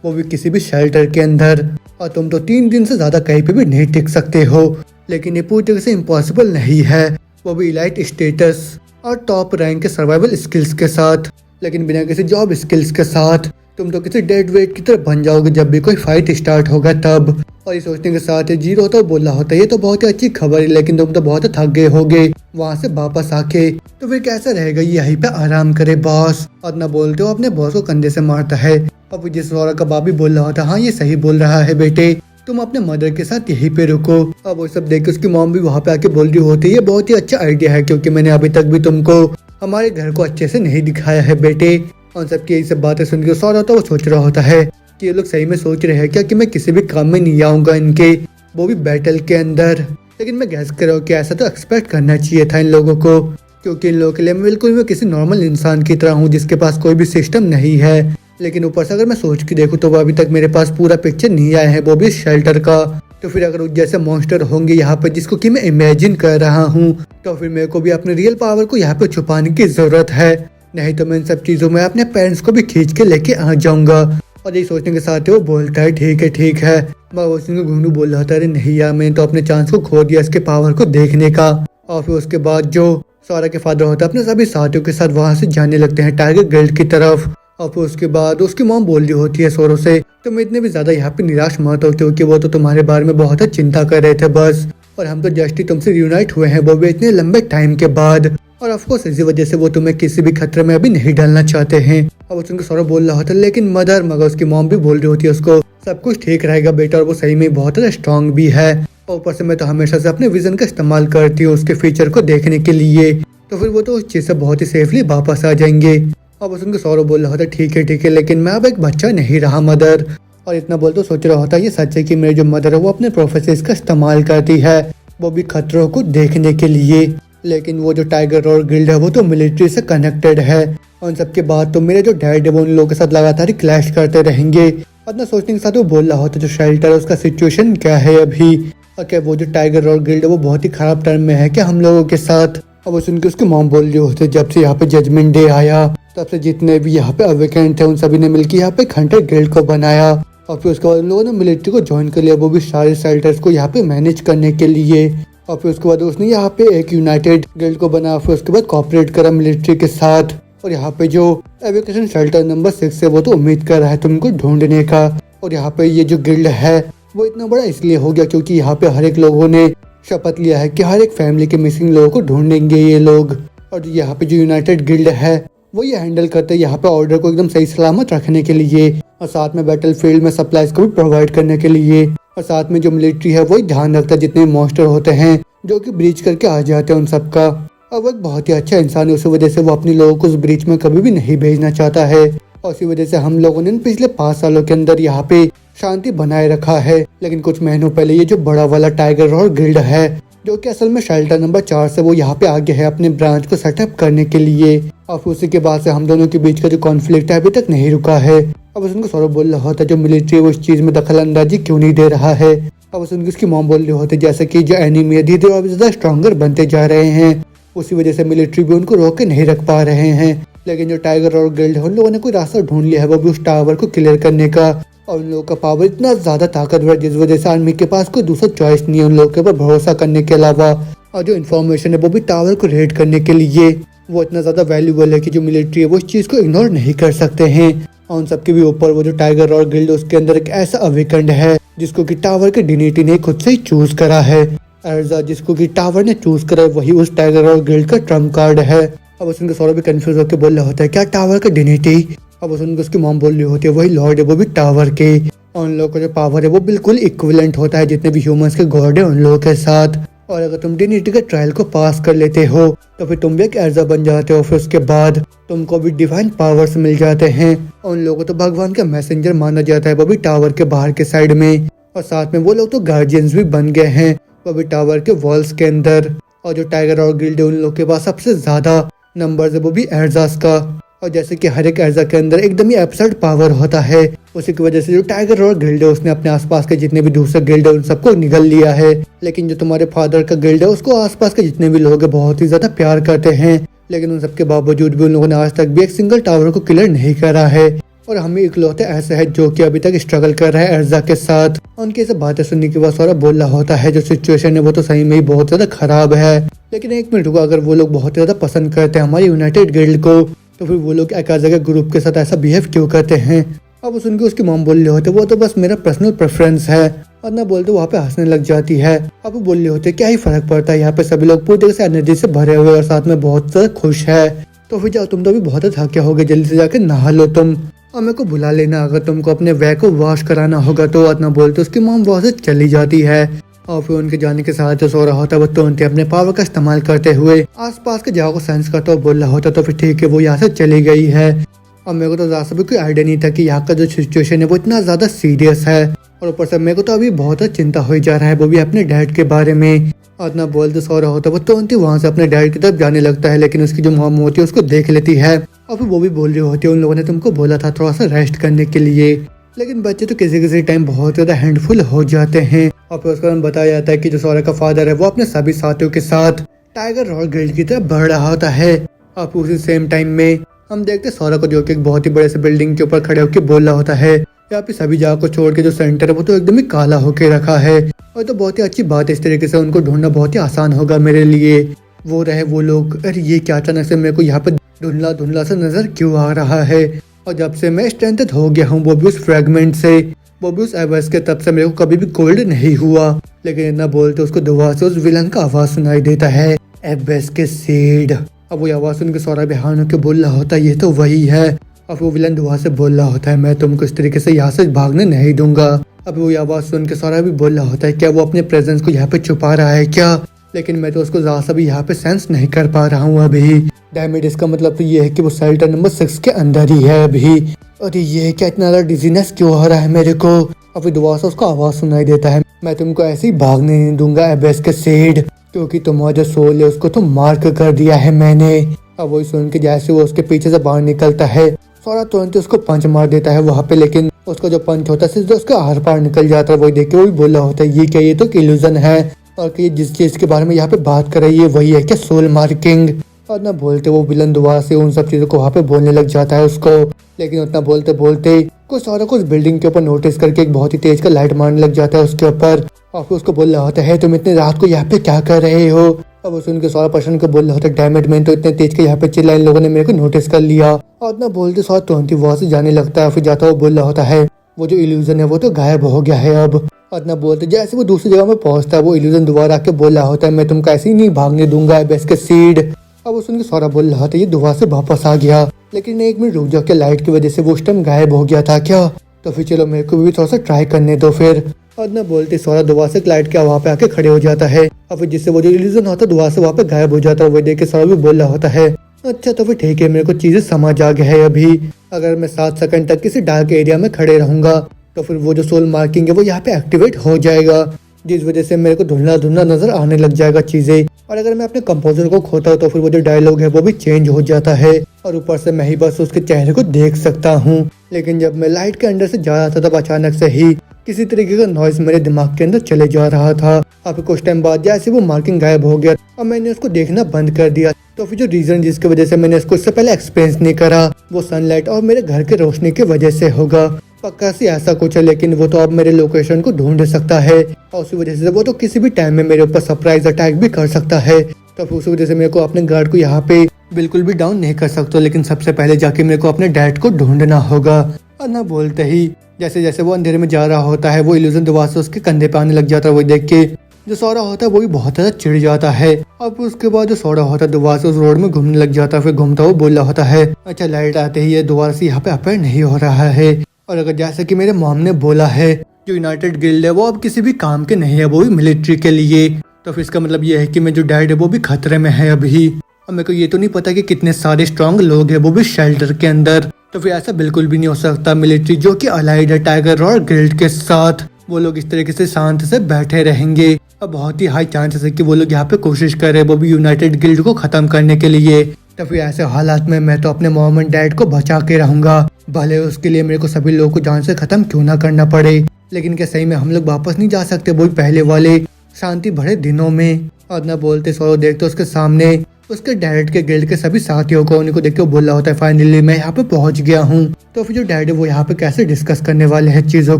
वो भी किसी भी शेल्टर के अंदर। और तुम तो 3 दिन से ज्यादा कहीं पे भी नहीं टिक सकते हो, लेकिन ये पूरी तरह से इम्पॉसिबल नहीं है, वो भी इलाइट स्टेटस और टॉप रैंक के सर्वाइवल स्किल्स के साथ, लेकिन बिना किसी जॉब स्किल्स के साथ तुम तो किसी डेड वेट की तरह बन जाओगे जब भी कोई फाइट स्टार्ट होगा तब। और ये सोचने के साथ जीरो तो बोल रहा होता है ये तो बहुत ही अच्छी खबर है, लेकिन तुम तो बहुत थक गए होगे वहाँ से वापस आके, तो फिर कैसा रहेगा यहीं पे आराम करे बॉस। और ना बोलते हो अपने बॉस को कंधे से मारता है। और जिस सोरा का बाप भी बोल रहा होता हाँ ये सही बोल रहा है बेटे, तुम अपने मदर के साथ यहीं पे रुको। अब वो सब देख के उसकी मॉम भी वहाँ पे आके बोल रही होती है ये बहुत ही अच्छा आइडिया है, क्योंकि मैंने अभी तक भी तुमको हमारे घर को अच्छे से नहीं दिखाया है बेटे। और सबकी यही सब बातें सुन के सोरा तो वो सोच रहा होता है कि ये लोग सही में सोच रहे हैं क्या कि मैं किसी भी काम में नहीं आऊंगा इनके, वो भी बैटल के अंदर। लेकिन मैं गैस कर रहा हूँ कि ऐसा तो एक्सपेक्ट करना चाहिए था इन लोगों को, क्योंकि इन लोगों के लिए मैं बिल्कुल भी किसी नॉर्मल इंसान की तरह हूँ जिसके पास कोई भी सिस्टम नहीं है। लेकिन ऊपर से अगर मैं सोच के देखूँ तो वो अभी तक मेरे पास पूरा पिक्चर नहीं आया है, वो भी शेल्टर का। तो फिर अगर जैसे मॉन्स्टर होंगे यहाँ पे जिसको कि मैं इमेजिन कर रहा हूँ, तो फिर मेरे को भी अपने रियल पावर को यहाँ पे छुपाने की जरूरत है, नहीं तो मैं इन सब चीजों में अपने पेरेंट्स को भी खींच के लेके आ जाऊंगा। और ये सोचने के साथ वो बोलता है ठीक है। मगर घुंगरू बोल रहा था अरे नहीं यार मैंने तो अपने चांस को खो दिया इसके पावर को देखने का। और फिर उसके बाद जो सोरा के फादर होता है अपने सभी साथियों के साथ वहां से जाने लगते हैं टाइगर गिल्ड की तरफ। और फिर उसके बाद उसकी मॉम बोल रही होती है सोरो से तुम इतने भी ज्यादा यहाँ पे निराश मत हो, क्योंकि वो तो तुम्हारे बारे में बहुत चिंता कर रहे थे बस, और हम तो जस्ट ही तुमसे रियूनाइट हुए हैं वो भी इतने लंबे टाइम के बाद, और ऑफकोर्स इसी वजह से वो तुम्हें किसी भी खतरे में अभी नहीं डालना चाहते हैं। अब उसको सोरा बोल रहा होता है लेकिन मगर उसकी मॉम भी बोल रही होती है उसको सब कुछ ठीक रहेगा बेटा, और वो सही में बहुत ज्यादा स्ट्रॉन्ग भी है। और ऊपर से मैं तो हमेशा से अपने विजन का इस्तेमाल करती हूँ उसके फ्यूचर को देखने के लिए, तो फिर वो तो उस चीज से बहुत ही सेफली वापस आ जाएंगे। अब उसको सौरभ बोल रहा होता ठीक है लेकिन मैं अब एक बच्चा नहीं रहा मदर। और इतना बोल तो सोच रहा होता है ये सच है कि मेरी जो मदर है वो अपने प्रोफेसर्स का इस्तेमाल करती है वो भी खतरों को देखने के लिए, लेकिन वो जो टाइगर और गिल्ड है वो तो मिलिट्री से कनेक्टेड है। और उन सबके बाद तो मेरे जो डैड है वो उन लोगों के साथ लगातार ही क्लैश करते रहेंगे। अपना सोचने के साथ वो बोल रहा होता जो शेल्टर है उसका सिचुएशन क्या है अभी, और क्या वो जो टाइगर और गिल्ड है वो बहुत ही खराब टर्म में है क्या हम लोगों के साथ। अब सुन के उसकी मॉम बोल रही होती जब से यहाँ पे जजमेंट डे आया तब से जितने भी यहाँ पे अवेकेंट थे उन सभी ने मिलकर यहाँ पे हंटर गिल्ड को बनाया, और फिर उसके बाद उन लोगों ने मिलिट्री को ज्वाइन कर लिया वो भी सारे शेल्टर्स को यहाँ पे मैनेज करने के लिए। और फिर उसके बाद उसने यहाँ पे एक यूनाइटेड गिल्ड को बनाया, फिर उसके बाद कॉपरेट करा मिलिट्री के साथ। और यहाँ पे जो एवेकेशन शेल्टर नंबर 6 है वो तो उम्मीद कर रहा है तुमको ढूंढने का। और यहाँ पे ये जो गिल्ड है वो इतना बड़ा इसलिए हो गया क्योंकि यहाँ पे हर एक लोगों ने शपथ लिया है कि हर एक फैमिली के मिसिंग लोगों को ढूंढेंगे ये लोग। और यहाँ पे जो यूनाइटेड गिल्ड है वो ये हैंडल करते हैं यहाँ पे ऑर्डर को एकदम सही सलामत रखने के लिए, और साथ में बैटल फील्ड में सप्लाईज को भी प्रोवाइड करने के लिए, और साथ में जो मिलिट्री है वही ध्यान रखता है जितने मॉन्स्टर होते हैं जो कि ब्रीच करके आ जाते हैं उन सबका। और वो एक बहुत ही अच्छा इंसान है, उसी वजह से वो अपने लोगों को उस ब्रीच में कभी भी नहीं भेजना चाहता है। और इसी वजह से हम लोगों ने पिछले 5 सालों के अंदर यहाँ पे शांति बनाए रखा है। लेकिन कुछ महीनों पहले ये जो बड़ा वाला टाइगर रॉ गिल्ड है, जो कि असल में शेल्टर नंबर 4 से, वो यहाँ पे आ गया है अपने ब्रांच को सेटअप करने के लिए। और फिर उसी के बाद से हम दोनों के बीच का जो कॉन्फ्लिक्ट है अभी तक नहीं रुका है। अब उनको सौरभ बोल रहा होता है जो मिलिट्री है वो इस चीज में दखल अंदाजी क्यों नहीं दे रहा है। अब उनकी उसकी मॉम बोल रही होते जैसे कि जो एनिमी है धीरे धीरे और ज्यादा स्ट्रॉन्गर बनते जा रहे हैं, उसी वजह से मिलिट्री भी उनको रोक के नहीं रख पा रहे हैं। लेकिन जो टाइगर और गिल्ड है उन लोगों ने कोई रास्ता ढूंढ लिया है वो भी उस टावर को क्लियर करने का। और उन लोगों का पावर इतना ज्यादा ताकतवर है जिस वजह से आर्मी के पास कोई दूसरा चॉइस नहीं है उन लोगों के ऊपर भरोसा करने के अलावा। और जो इन्फॉर्मेशन है वो भी टावर को रेड करने के लिए वो इतना ज्यादा वैल्यूबल है कि जो मिलिट्री है वो इस चीज को इग्नोर नहीं कर सकते हैं। और उन सबके भी ऊपर वो जो टाइगर और गिल्ड उसके अंदर एक ऐसा अवेकंड है जिसको कि टावर के डिनिटी ने खुद से ही चूज करा है। एर्जा जिसको कि टावर ने चूज करा है वही उस टाइगर और गिल्ड का ट्रम्प कार्ड है। अब उसके सौरभ भी कंफ्यूज होकर बोल रहा होता है क्या टावर का डिनिटी। अब उसकी मॉम बोल रही होती है वही लॉर्ड है वो भी टावर के। और उन लोगों का जो पावर है वो बिल्कुल इक्विवेलेंट होता है जितने भी ह्यूमंस के गॉड है उन लोगों के साथ। और अगर तुम डिनिटी के ट्रायल को पास कर लेते हो तो फिर तुम भी एक एर्जा बन जाते हो। फिर उसके बाद तुमको भी डिवाइन पावर्स मिल जाते हैं। और उन लोगों को तो भगवान का मैसेंजर माना जाता है वो भी टावर के बाहर के साइड में। और साथ में वो लोग तो गार्जियंस भी बन गए हैं वो भी टावर के वॉल्स के अंदर। और जो टाइगर और गिल्ड है उन लोगों के पास सबसे ज्यादा नंबर है वो भी एर्जास का। और जैसे कि हर एक एर्जा के अंदर एकदम ही एब्सर्ड पावर होता है, उसी की वजह से जो टाइगर और गिल्ड है उसने अपने आसपास के जितने भी दूसरे गिल्ड है उन सबको निगल लिया है। लेकिन जो तुम्हारे फादर का गिल्ड है उसको आसपास के जितने भी लोग हैं बहुत ही ज्यादा प्यार करते हैं। लेकिन उन सबके बावजूद भी उन लोगों ने आज तक भी एक सिंगल टावर को क्लियर नहीं करा है। और हम इकलौते ऐसे हैं जो कि अभी तक स्ट्रगल कर रहे हैं एर्जा के साथ। उनकी सब बातें सुनने के बाद सौरभ बोल रहा होता है जो सिचुएशन है वो तो सही में ही बहुत ज्यादा खराब है। लेकिन एक मिनट रुको, अगर वो लोग बहुत ज्यादा पसंद करते हैं हमारी यूनाइटेड गिल्ड को तो फिर वो लोग एक जगह ग्रुप के साथ ऐसा बिहेव क्यों करते हैं। अब उनकी उसकी मॉम बोल रहे होते वो तो बस मेरा पर्सनल प्रेफरेंस है। और ना बोलते वहाँ पे हंसने लग जाती है। अब बोल रहे होते क्या ही फर्क पड़ता है, यहाँ पे सभी लोग पूरी तरह से एनर्जी से भरे हुए और साथ में बहुत ज्यादा खुश है। तो फिर जाओ तुम तो अभी बहुत थके होगे, जल्दी से जाके नहा लो तुम और मेरे को बुला लेना अगर तुमको अपने वे को वॉश कराना होगा तो। इतना बोलते उसकी मॉम वहाँ से चली जाती है। और फिर उनके जाने के साथ जो सो रहा होता है वो तुरंत अपने पावर का इस्तेमाल करते हुए आसपास के जगह को सेंस करता हुआ बोल रहा होता तो फिर ठीक है वो यहाँ से चली गई है। और मेरे को तो ज़्यादा भी कोई आइडिया नहीं था कि यहाँ का जो सिचुएशन है वो इतना ज़्यादा सीरियस है। और ऊपर से मेरे को तो अभी बहुत चिंता हो जा रहा है वो भी अपने डैड के बारे में। और इतना बोलते सो रहा होता है वो तुरंत ही वहाँ से अपने डैड की तरफ जाने लगता है। लेकिन उसकी जो मॉम होती है उसको देख लेती है और फिर वो भी बोल रही होती है उन लोगों ने तुमको बोला था थोड़ा सा रेस्ट करने के लिए। लेकिन बच्चे तो किसी किसी टाइम बहुत ज्यादा हैंडफुल हो जाते हैं। और फिर उसके बाद बताया जाता है कि जो सौरभ का फादर है वो अपने सभी साथियों के साथ टाइगर रॉ गिल्ड की तरफ बढ़ रहा होता है। और फिर उसी सेम टाइम में हम देखते हैं सौरभ को जो कि एक बहुत ही बड़े से बिल्डिंग के ऊपर खड़े होकर बोल रहा होता है यहाँ पे सभी जगह को छोड़ के जो सेंटर है वो तो एकदम ही काला होके रखा है। और तो बहुत ही अच्छी बात है, इस तरीके से उनको ढूंढना बहुत ही आसान होगा मेरे लिए। वो रहे वो लोग, अरे ये क्या अचानक से मेरे को यहाँ पे धुंधला धुंधला सा नजर क्यों आ रहा है। और जब से मैं स्ट्रेंथेड हो गया हूँ वो भी उस फ्रेगमेंट से, वो भी उस एवर्स के, तब से मेरे को कभी भी कोल्ड नहीं हुआ। लेकिन इतना बोलते उसको दुआ से उस विलन का आवाज सुनाई देता है, एबेस के सीड। अब वो आवाज सुन के सौरभ बेहान होकर बोल रहा होता है ये तो वही है। अब वो विलन दुआ से बोल रहा होता है मैं तुमको इस तरीके से यहाँ से भागने नहीं दूंगा। अब वो आवाज सुन के सौरभ भी बोल रहा होता है क्या वो अपने प्रेजेंस को यहाँ पे छुपा रहा है क्या। लेकिन मैं तो उसको ज्यादा सा भी यहाँ पे सेंस नहीं कर पा रहा हूँ अभी। डैमेज इसका मतलब तो ये है कि वो शेल्टर नंबर 6 के अंदर ही है अभी। और ये क्या इतना ज्यादा डिजीनेस क्यों हो रहा है मेरे को। अभी दुआ से उसको आवाज सुनाई देता है मैं तुमको ऐसे ही भागने नहीं दूंगा एबेस के सीड, क्योंकि तुम्हारा जो सोल है उसको तो मार्क कर दिया है मैंने। अब वही सुन के जैसे वो उसके पीछे से बाहर निकलता है सौरभ तुरंत उसको पंच मार देता है वहाँ पे। लेकिन उसका जो पंच होता है सीधे उसका आर पार निकल जाता है। वही देख के वो भी बोल रहा होता है ये क्या, ये तो इल्यूजन है। और कि जिस चीज के बारे में यहाँ पे बात कर रही है वही है क्या, सोल मार्किंग। और ना बोलते वो विलन दुआ से उन सब चीजों को वहाँ पे बोलने लग जाता है उसको। लेकिन उतना बोलते बोलते कुछ सौरभ को उस बिल्डिंग के ऊपर नोटिस करके एक बहुत ही तेज का लाइट मारने लग जाता है उसके ऊपर। और फिर उसको बोल रहा होता है तुम इतनी रात को यहाँ पे क्या कर रहे हो। अब उस उनके सौरभ पर्सन को बोल रहा होता है डैमेज मैंने तो इतने तेज के यहाँ पे चिल्ला इन लोगों ने मेरे को नोटिस कर लिया। और ना बोलते सौरभ तुरंत ही वहाँ से जाने लगता है। फिर जाता हुआ बोल रहा होता है वो जो इल्यूजन है वो तो गायब हो गया है अब। और ना बोलते जैसे वो दूसरी जगह में पहुंचता है वो इल्यूजन दोबारा आके बोल रहा होता है मैं तुमको ऐसे ही नहीं भागने दूंगा एबेस के सीड। अब उस उनके सौरभ बोल रहा था ये दुआ से वापस आ गया। लेकिन एक मिनट रुक जाओ, क्या लाइट की वजह से वो उस टाइम गायब हो गया था क्या? तो फिर चलो मेरे को भी थोड़ा सा ट्राई करने दो फिर। और ना बोलते सौरा दोबारा से लाइट के वहाँ पे आके खड़े हो जाता है और फिर जिससे वो जो इल्यूजन होता है दोबारा से वहाँ पे गायब हो जाता है। वो देख के सौरा भी बोल रहा होता है अच्छा तो फिर ठीक है, मेरे को चीजें समझ आ गया है। अभी अगर मैं 7 सेकंड तक किसी डार्क एरिया में खड़े रहूंगा तो फिर वो जो सोल मार्किंग है वो यहाँ पे एक्टिवेट हो जाएगा, जिस वजह से मेरे को धुंधला धुंधला नजर आने लग जाएगा चीजें। और अगर मैं अपने कंपोजर को खोता हूँ तो फिर वो जो डायलॉग है वो भी चेंज हो जाता है और ऊपर से मैं ही बस उसके चेहरे को देख सकता हूँ। लेकिन जब मैं लाइट के अंदर से जा रहा था तब अचानक से ही किसी तरीके का नॉइज मेरे दिमाग के अंदर चले जा रहा था। अब कुछ टाइम बाद जैसे वो मार्किंग गायब हो गया और मैंने उसको देखना बंद कर दिया। तो फिर जो रीजन जिसकी वजह से मैंने इसको इससे पहले एक्सपीरियंस नहीं करा वो सनलाइट और मेरे घर के रोशनी की वजह से होगा। पक्का से ऐसा कुछ है, लेकिन वो तो अब मेरे लोकेशन को ढूंढ सकता है और उसी वजह से वो तो किसी भी टाइम में मेरे ऊपर सरप्राइज अटैक भी कर सकता है। तो फिर उसी वजह से मेरे को अपने गार्ड को यहाँ पे बिल्कुल भी डाउन नहीं कर सकता, लेकिन सबसे पहले जाके मेरे को अपने डैड को ढूंढना होगा। और ना बोलते ही जैसे जैसे वो अंधेरे में जा रहा होता है वो इल्यूजन दोबारा से उसके कंधे पे आने लग जाता है। वो देख के जो सौरा होता है वो भी बहुत ज्यादा चिढ़ जाता है और फिर उसके बाद जो सौरा होता है दोबारा से उस रोड में घूमने लग जाता है। फिर घूमता हुआ बोल रहा होता है अच्छा लाइट आते ही ये दोबारा से यहाँ पे अपेयर नहीं हो रहा है। और अगर जैसे कि मेरे मॉम ने बोला है जो यूनाइटेड गिल्ड है वो अब किसी भी काम के नहीं है, वो भी मिलिट्री के लिए, तो फिर इसका मतलब ये है कि मेरा जो डैड है वो भी खतरे में है अभी। और मेरे को ये तो नहीं पता कि कितने सारे स्ट्रॉन्ग लोग हैं वो भी शेल्टर के अंदर, तो फिर ऐसा बिल्कुल भी नहीं हो सकता मिलिट्री जो कि अलाइड है टाइगर और गिल्ड के साथ वो लोग इस तरीके से शांत से बैठे रहेंगे। और बहुत ही हाई चांसेस है कि वो लोग यहाँ पे कोशिश कर रहे हैं वो भी यूनाइटेड गिल्ड को खत्म करने के लिए। तो फिर ऐसे हालात में मैं तो अपने मॉम एंड डैड को बचा के रहूंगा, भले उसके लिए मेरे को सभी लोगों को जान से खत्म क्यों ना करना पड़े। लेकिन क्या सही में हम लोग वापस नहीं जा सकते वही पहले वाले शांति भरे दिनों में? और न बोलते सौरव देखते उसके सामने उसके डैड के गिल्ड के सभी साथियों को उन्हीं को देख के बोल रहा होता है फाइनली मैं यहाँ पे पहुंच गया हूँ। तो फिर जो डैड है वो यहाँ पे कैसे डिस्कस करने वाले हैं चीजों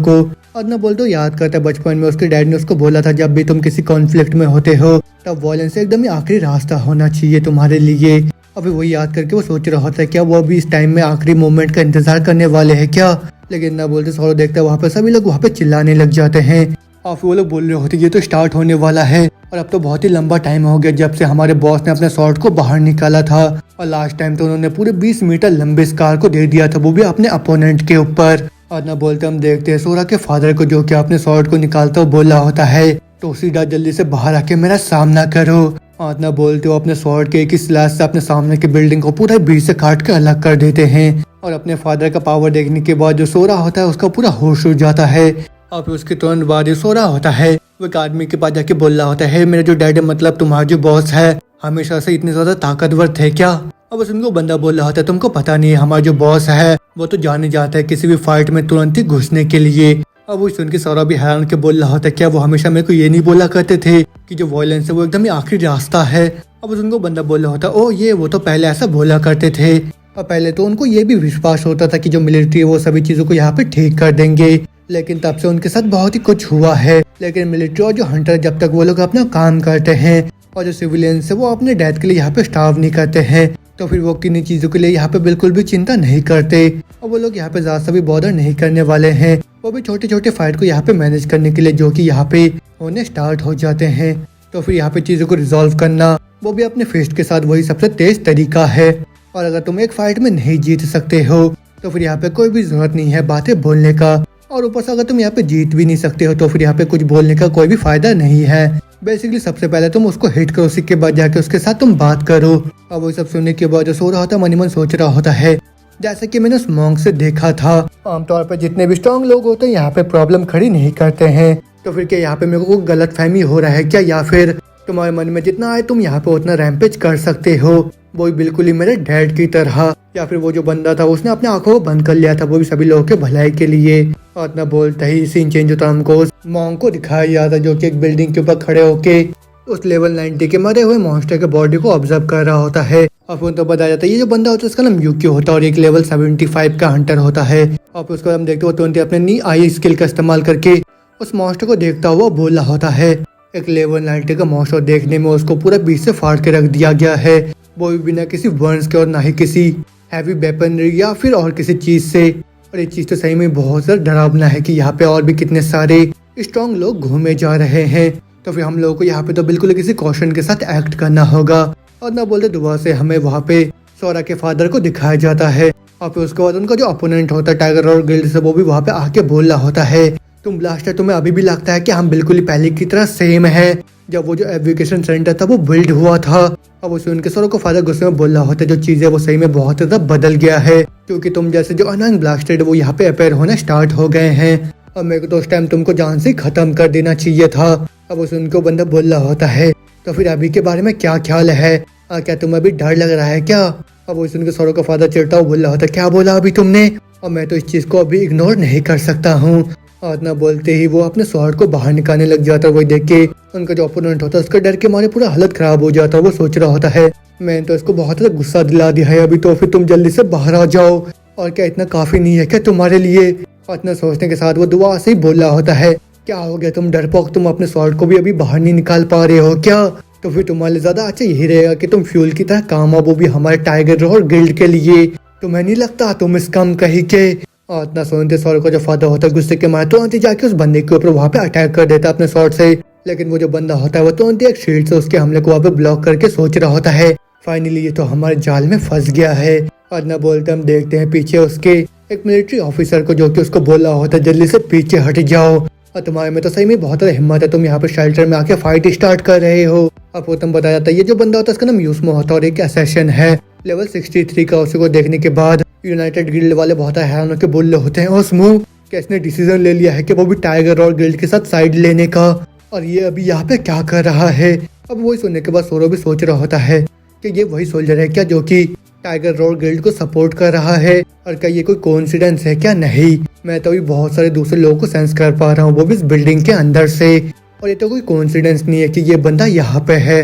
को। और न बोलते याद करता है बचपन में उसके डैड ने उसको बोला था जब भी तुम किसी कॉन्फ्लिक्ट में होते हो तब वॉयलेंस एकदम ही आखिरी रास्ता होना चाहिए तुम्हारे लिए। अभी वही याद करके वो सोच रहा होता है क्या वो अभी इस टाइम में आखिरी मोमेंट का इंतजार करने वाले हैं क्या। लेकिन न बोलते सौरव देखता है वहाँ पे सभी लोग वहाँ पे चिल्लाने लग जाते हैं और फिर वो लोग बोल रहे होते ये तो स्टार्ट होने वाला है और अब तो बहुत ही लंबा टाइम हो गया जब से हमारे बॉस ने अपने शॉट को बाहर निकाला था और लास्ट टाइम तो उन्होंने पूरे 20 मीटर लंबे स्कार को दे दिया था वो भी अपने अपोनेंट के ऊपर। और न बोलते हम देखते हैं सोरा के फादर को जो कि अपने शॉट को निकालता हुआ बोल रहा होता है तो सीधा जल्दी से बाहर आके मेरा सामना करो। और न बोलते हो अपने शॉट के एक ही स्लैश से अपने सामने की बिल्डिंग को पूरा बीच से काट के अलग कर देते हैं और अपने फादर का पावर देखने के बाद जो सोरा होता है उसका पूरा होश उड़ जाता है। और फिर उसके तुरंत बाद जो सोरा होता है वो एक आदमी के पास जाके बोल रहा होता है मेरा जो डैड है मतलब तुम्हारा जो बॉस है हमेशा से इतने ज्यादा ताकतवर थे क्या। अब उनको बंदा बोल रहा होता है तुमको पता नहीं है हमारा जो बॉस है वो तो जाने जाता है किसी भी फाइट में तुरंत ही घुसने के लिए। अब वो सुन के सौरभ भी हैरान के बोल रहा होता है क्या वो हमेशा मेरे को ये नहीं बोला करते थे कि जो वॉयलेंस है वो एकदम ही आखिरी रास्ता है। अब उनको बंदा बोल रहा होता है ओ ये वो तो पहले ऐसा बोला करते थे और पहले तो उनको ये भी विश्वास होता था कि जो मिलिट्री है वो सभी चीजों को यहाँ पे ठीक कर देंगे, लेकिन तब से उनके साथ बहुत ही कुछ हुआ है। लेकिन मिलिट्री और जो हंटर जब तक वो लोग अपना काम करते हैं और जो सिविलियंस है वो अपने डेथ के लिए यहाँ पे स्टार्व नहीं करते हैं तो फिर वो किन्हीं चीजों के लिए यहाँ पे बिल्कुल भी चिंता नहीं करते और वो लोग यहाँ पे ज्यादा सा भी बॉर्डर नहीं करने वाले हैं। वो भी छोटे छोटे फाइट को यहाँ पे मैनेज करने के लिए जो कि यहाँ पे होने स्टार्ट हो जाते हैं। तो फिर यहाँ पे चीजों को रिजॉल्व करना वो भी अपने फिस्ट के साथ वही सबसे तेज तरीका है। और अगर तुम एक फाइट में नहीं जीत सकते हो तो फिर यहाँ पे कोई भी जरूरत नहीं है बातें बोलने का और ऊपर से अगर तुम यहाँ पे जीत भी नहीं सकते हो तो फिर यहाँ पे कुछ बोलने का कोई भी फायदा नहीं है। बेसिकली सबसे पहले तुम उसको हिट करो, उसी के बाद जाके उसके साथ तुम बात करो। और वो सब सुनने के बाद जो सो रहा होता है मन ही मन सोच रहा होता है जैसे कि मैंने उस मॉन्क से देखा था आमतौर पर जितने भी स्ट्रॉन्ग लोग होते हैं यहाँ पे प्रॉब्लम खड़ी नहीं करते हैं। तो फिर क्या यहाँ पे मेरे को कोई गलत फहमी हो रहा है क्या, या फिर तुम्हारे मन में जितना आए तुम यहाँ पे उतना रैम्पेज कर सकते हो वो भी बिल्कुल ही मेरे डैड की तरह। या फिर वो जो बंदा था उसने अपने आंखों को बंद कर लिया था वो भी सभी लोगों के भलाई के लिए। और न बोलता ही सीन चेंज होता हमको उस मॉन्क को दिखाया जाता जो कि एक बिल्डिंग के ऊपर खड़े होके उस लेवल 90 के मरे हुए मॉन्स्टर के बॉडी को ऑब्जर्व कर रहा होता है। और फिर तो बताया जाता है ये जो बंदा होता है उसका नाम यूक्यो होता है और एक लेवल 75 का हंटर होता है। और फिर उसको हम देखते हो तुरंत अपने नी आई स्किल का इस्तेमाल करके उस मॉन्स्टर को देखता हुआ बोल रहा होता है एक लेवल 90 का मॉन्स्टर देखने में उसको पूरा बीच से फाड़ के रख दिया गया है, वो भी बिना किसी वर्न्स के और ना ही किसी हैवी वेपनरी या फिर और किसी चीज से। और ये चीज तो सही में बहुत ज्यादा डरावना है कि यहाँ पे और भी कितने सारे स्ट्रॉन्ग लोग घूमे जा रहे हैं। तो फिर हम लोगों को यहाँ पे तो बिल्कुल किसी कॉशन के साथ एक्ट करना होगा। और ना बोलते दोबारा से हमें वहाँ पे सोरा के फादर को दिखाया जाता है। और फिर उसके बाद उनका जो अपोनेंट होता है टाइगर रॉड गिल्ड से, वो भी वहाँ पे आके बोल रहा होता है, तुम ब्लास्टर, तुम्हें अभी भी लगता है कि हम बिल्कुल ही पहले की तरह सेम है जब वो जो एजुकेशन सेंटर था वो बिल्ड हुआ था। अब उसे उनके सोरा को फादर गुस्से में बोल रहा होता है, जो चीजें वो सही में बहुत ज्यादा बदल गया है, क्योंकि तुम जैसे जो अनंग ब्लास्टेड वो यहाँ पे अपेयर होना स्टार्ट हो गए हैं। और मेरे को तो उस टाइम तुमको जान से खत्म कर देना चाहिए था। अब उसे उनको बंदा बोल रहा होता है, तो फिर अभी के बारे में क्या ख्याल है, क्या तुम्हें अभी डर लग रहा है क्या? अब उसे उनके सोरा का फादर चिढ़ता हुआ बोल रहा होता है, क्या बोला अभी तुमने? और मैं तो इस चीज को अभी इग्नोर नहीं कर सकता हूँ। और इतना बोलते ही वो अपने स्वॉर्ड को बाहर निकालने लग जाता है। वही देख के उनका जो ओपोनेंट होता है उसका डर के मारे पूरा हालत खराब हो जाता है। वो सोच रहा होता है, मैंने तो इसको बहुत ज्यादा गुस्सा दिला दिया है अभी, तो फिर तुम जल्दी से बाहर आ जाओ। और क्या इतना काफी नहीं है क्या तुम्हारे लिए? और इतना सोचने के साथ वो दुआ से ही बोल रहा होता है, क्या हो गया तुम डरपोक, तुम अपने स्वॉर्ड को भी अभी बाहर नहीं निकाल पा रहे हो क्या? तो फिर तुम्हारे लिए ज्यादा अच्छा यही रहेगा कि तुम फ्यूल की तरह काम आओ, वो भी हमारे टाइगर और गिल्ड के लिए। तुम्हें नहीं लगता तुम इस काम कहीं के? और इतना सुनते सौर का जो फादर होता है गुस्से के मारे तुरंत जाके उस बंदे के ऊपर वहाँ पे अटैक कर देता है अपने शॉट से। लेकिन वो जो बंदा होता है वो तुरंत एक शील्ड से उसके हमले को वहाँ पे ब्लॉक करके सोच रहा होता है, फाइनली ये तो हमारे जाल में फंस गया है। और ना बोलते हम देखते हैं पीछे उसके एक मिलिट्री ऑफिसर को, जो कि उसको बोल रहा होता है जल्दी से पीछे हट जाओ, और तुम्हारे में तो सही में बहुत ज्यादा हिम्मत है, तुम यहाँ पे शेल्टर में आके फाइट स्टार्ट कर रहे हो। अब वो तुम बताया जाता है, ये जो बंदा होता है उसका नाम यूस्मो होता है और एक असैसिन है लेवल 63 का। उसी को देखने के बाद यूनाइटेड गिल्ड वाले बहुत हैरान होकर बोल रहे होते हैं, ओस्मो कि इसने डिसीजन ले लिया है कि वो भी टाइगर और गिल्ड के साथ साइड लेने का, और ये अभी यहाँ पे क्या कर रहा है? अब वही सुनने के बाद सोरो भी सोच रहा होता है कि ये वही सोल्जर है क्या जो कि टाइगर रोड गिल्ड को सपोर्ट कर रहा है, और क्या ये कोई कोइंसिडेंस है क्या? नहीं, मैं तो अभी बहुत सारे दूसरे लोगों को सेंस कर पा रहा हूँ, वो भी इस बिल्डिंग के अंदर से, और ये तो कोई कोइंसिडेंस नहीं है कि ये बंदा यहाँ पे है।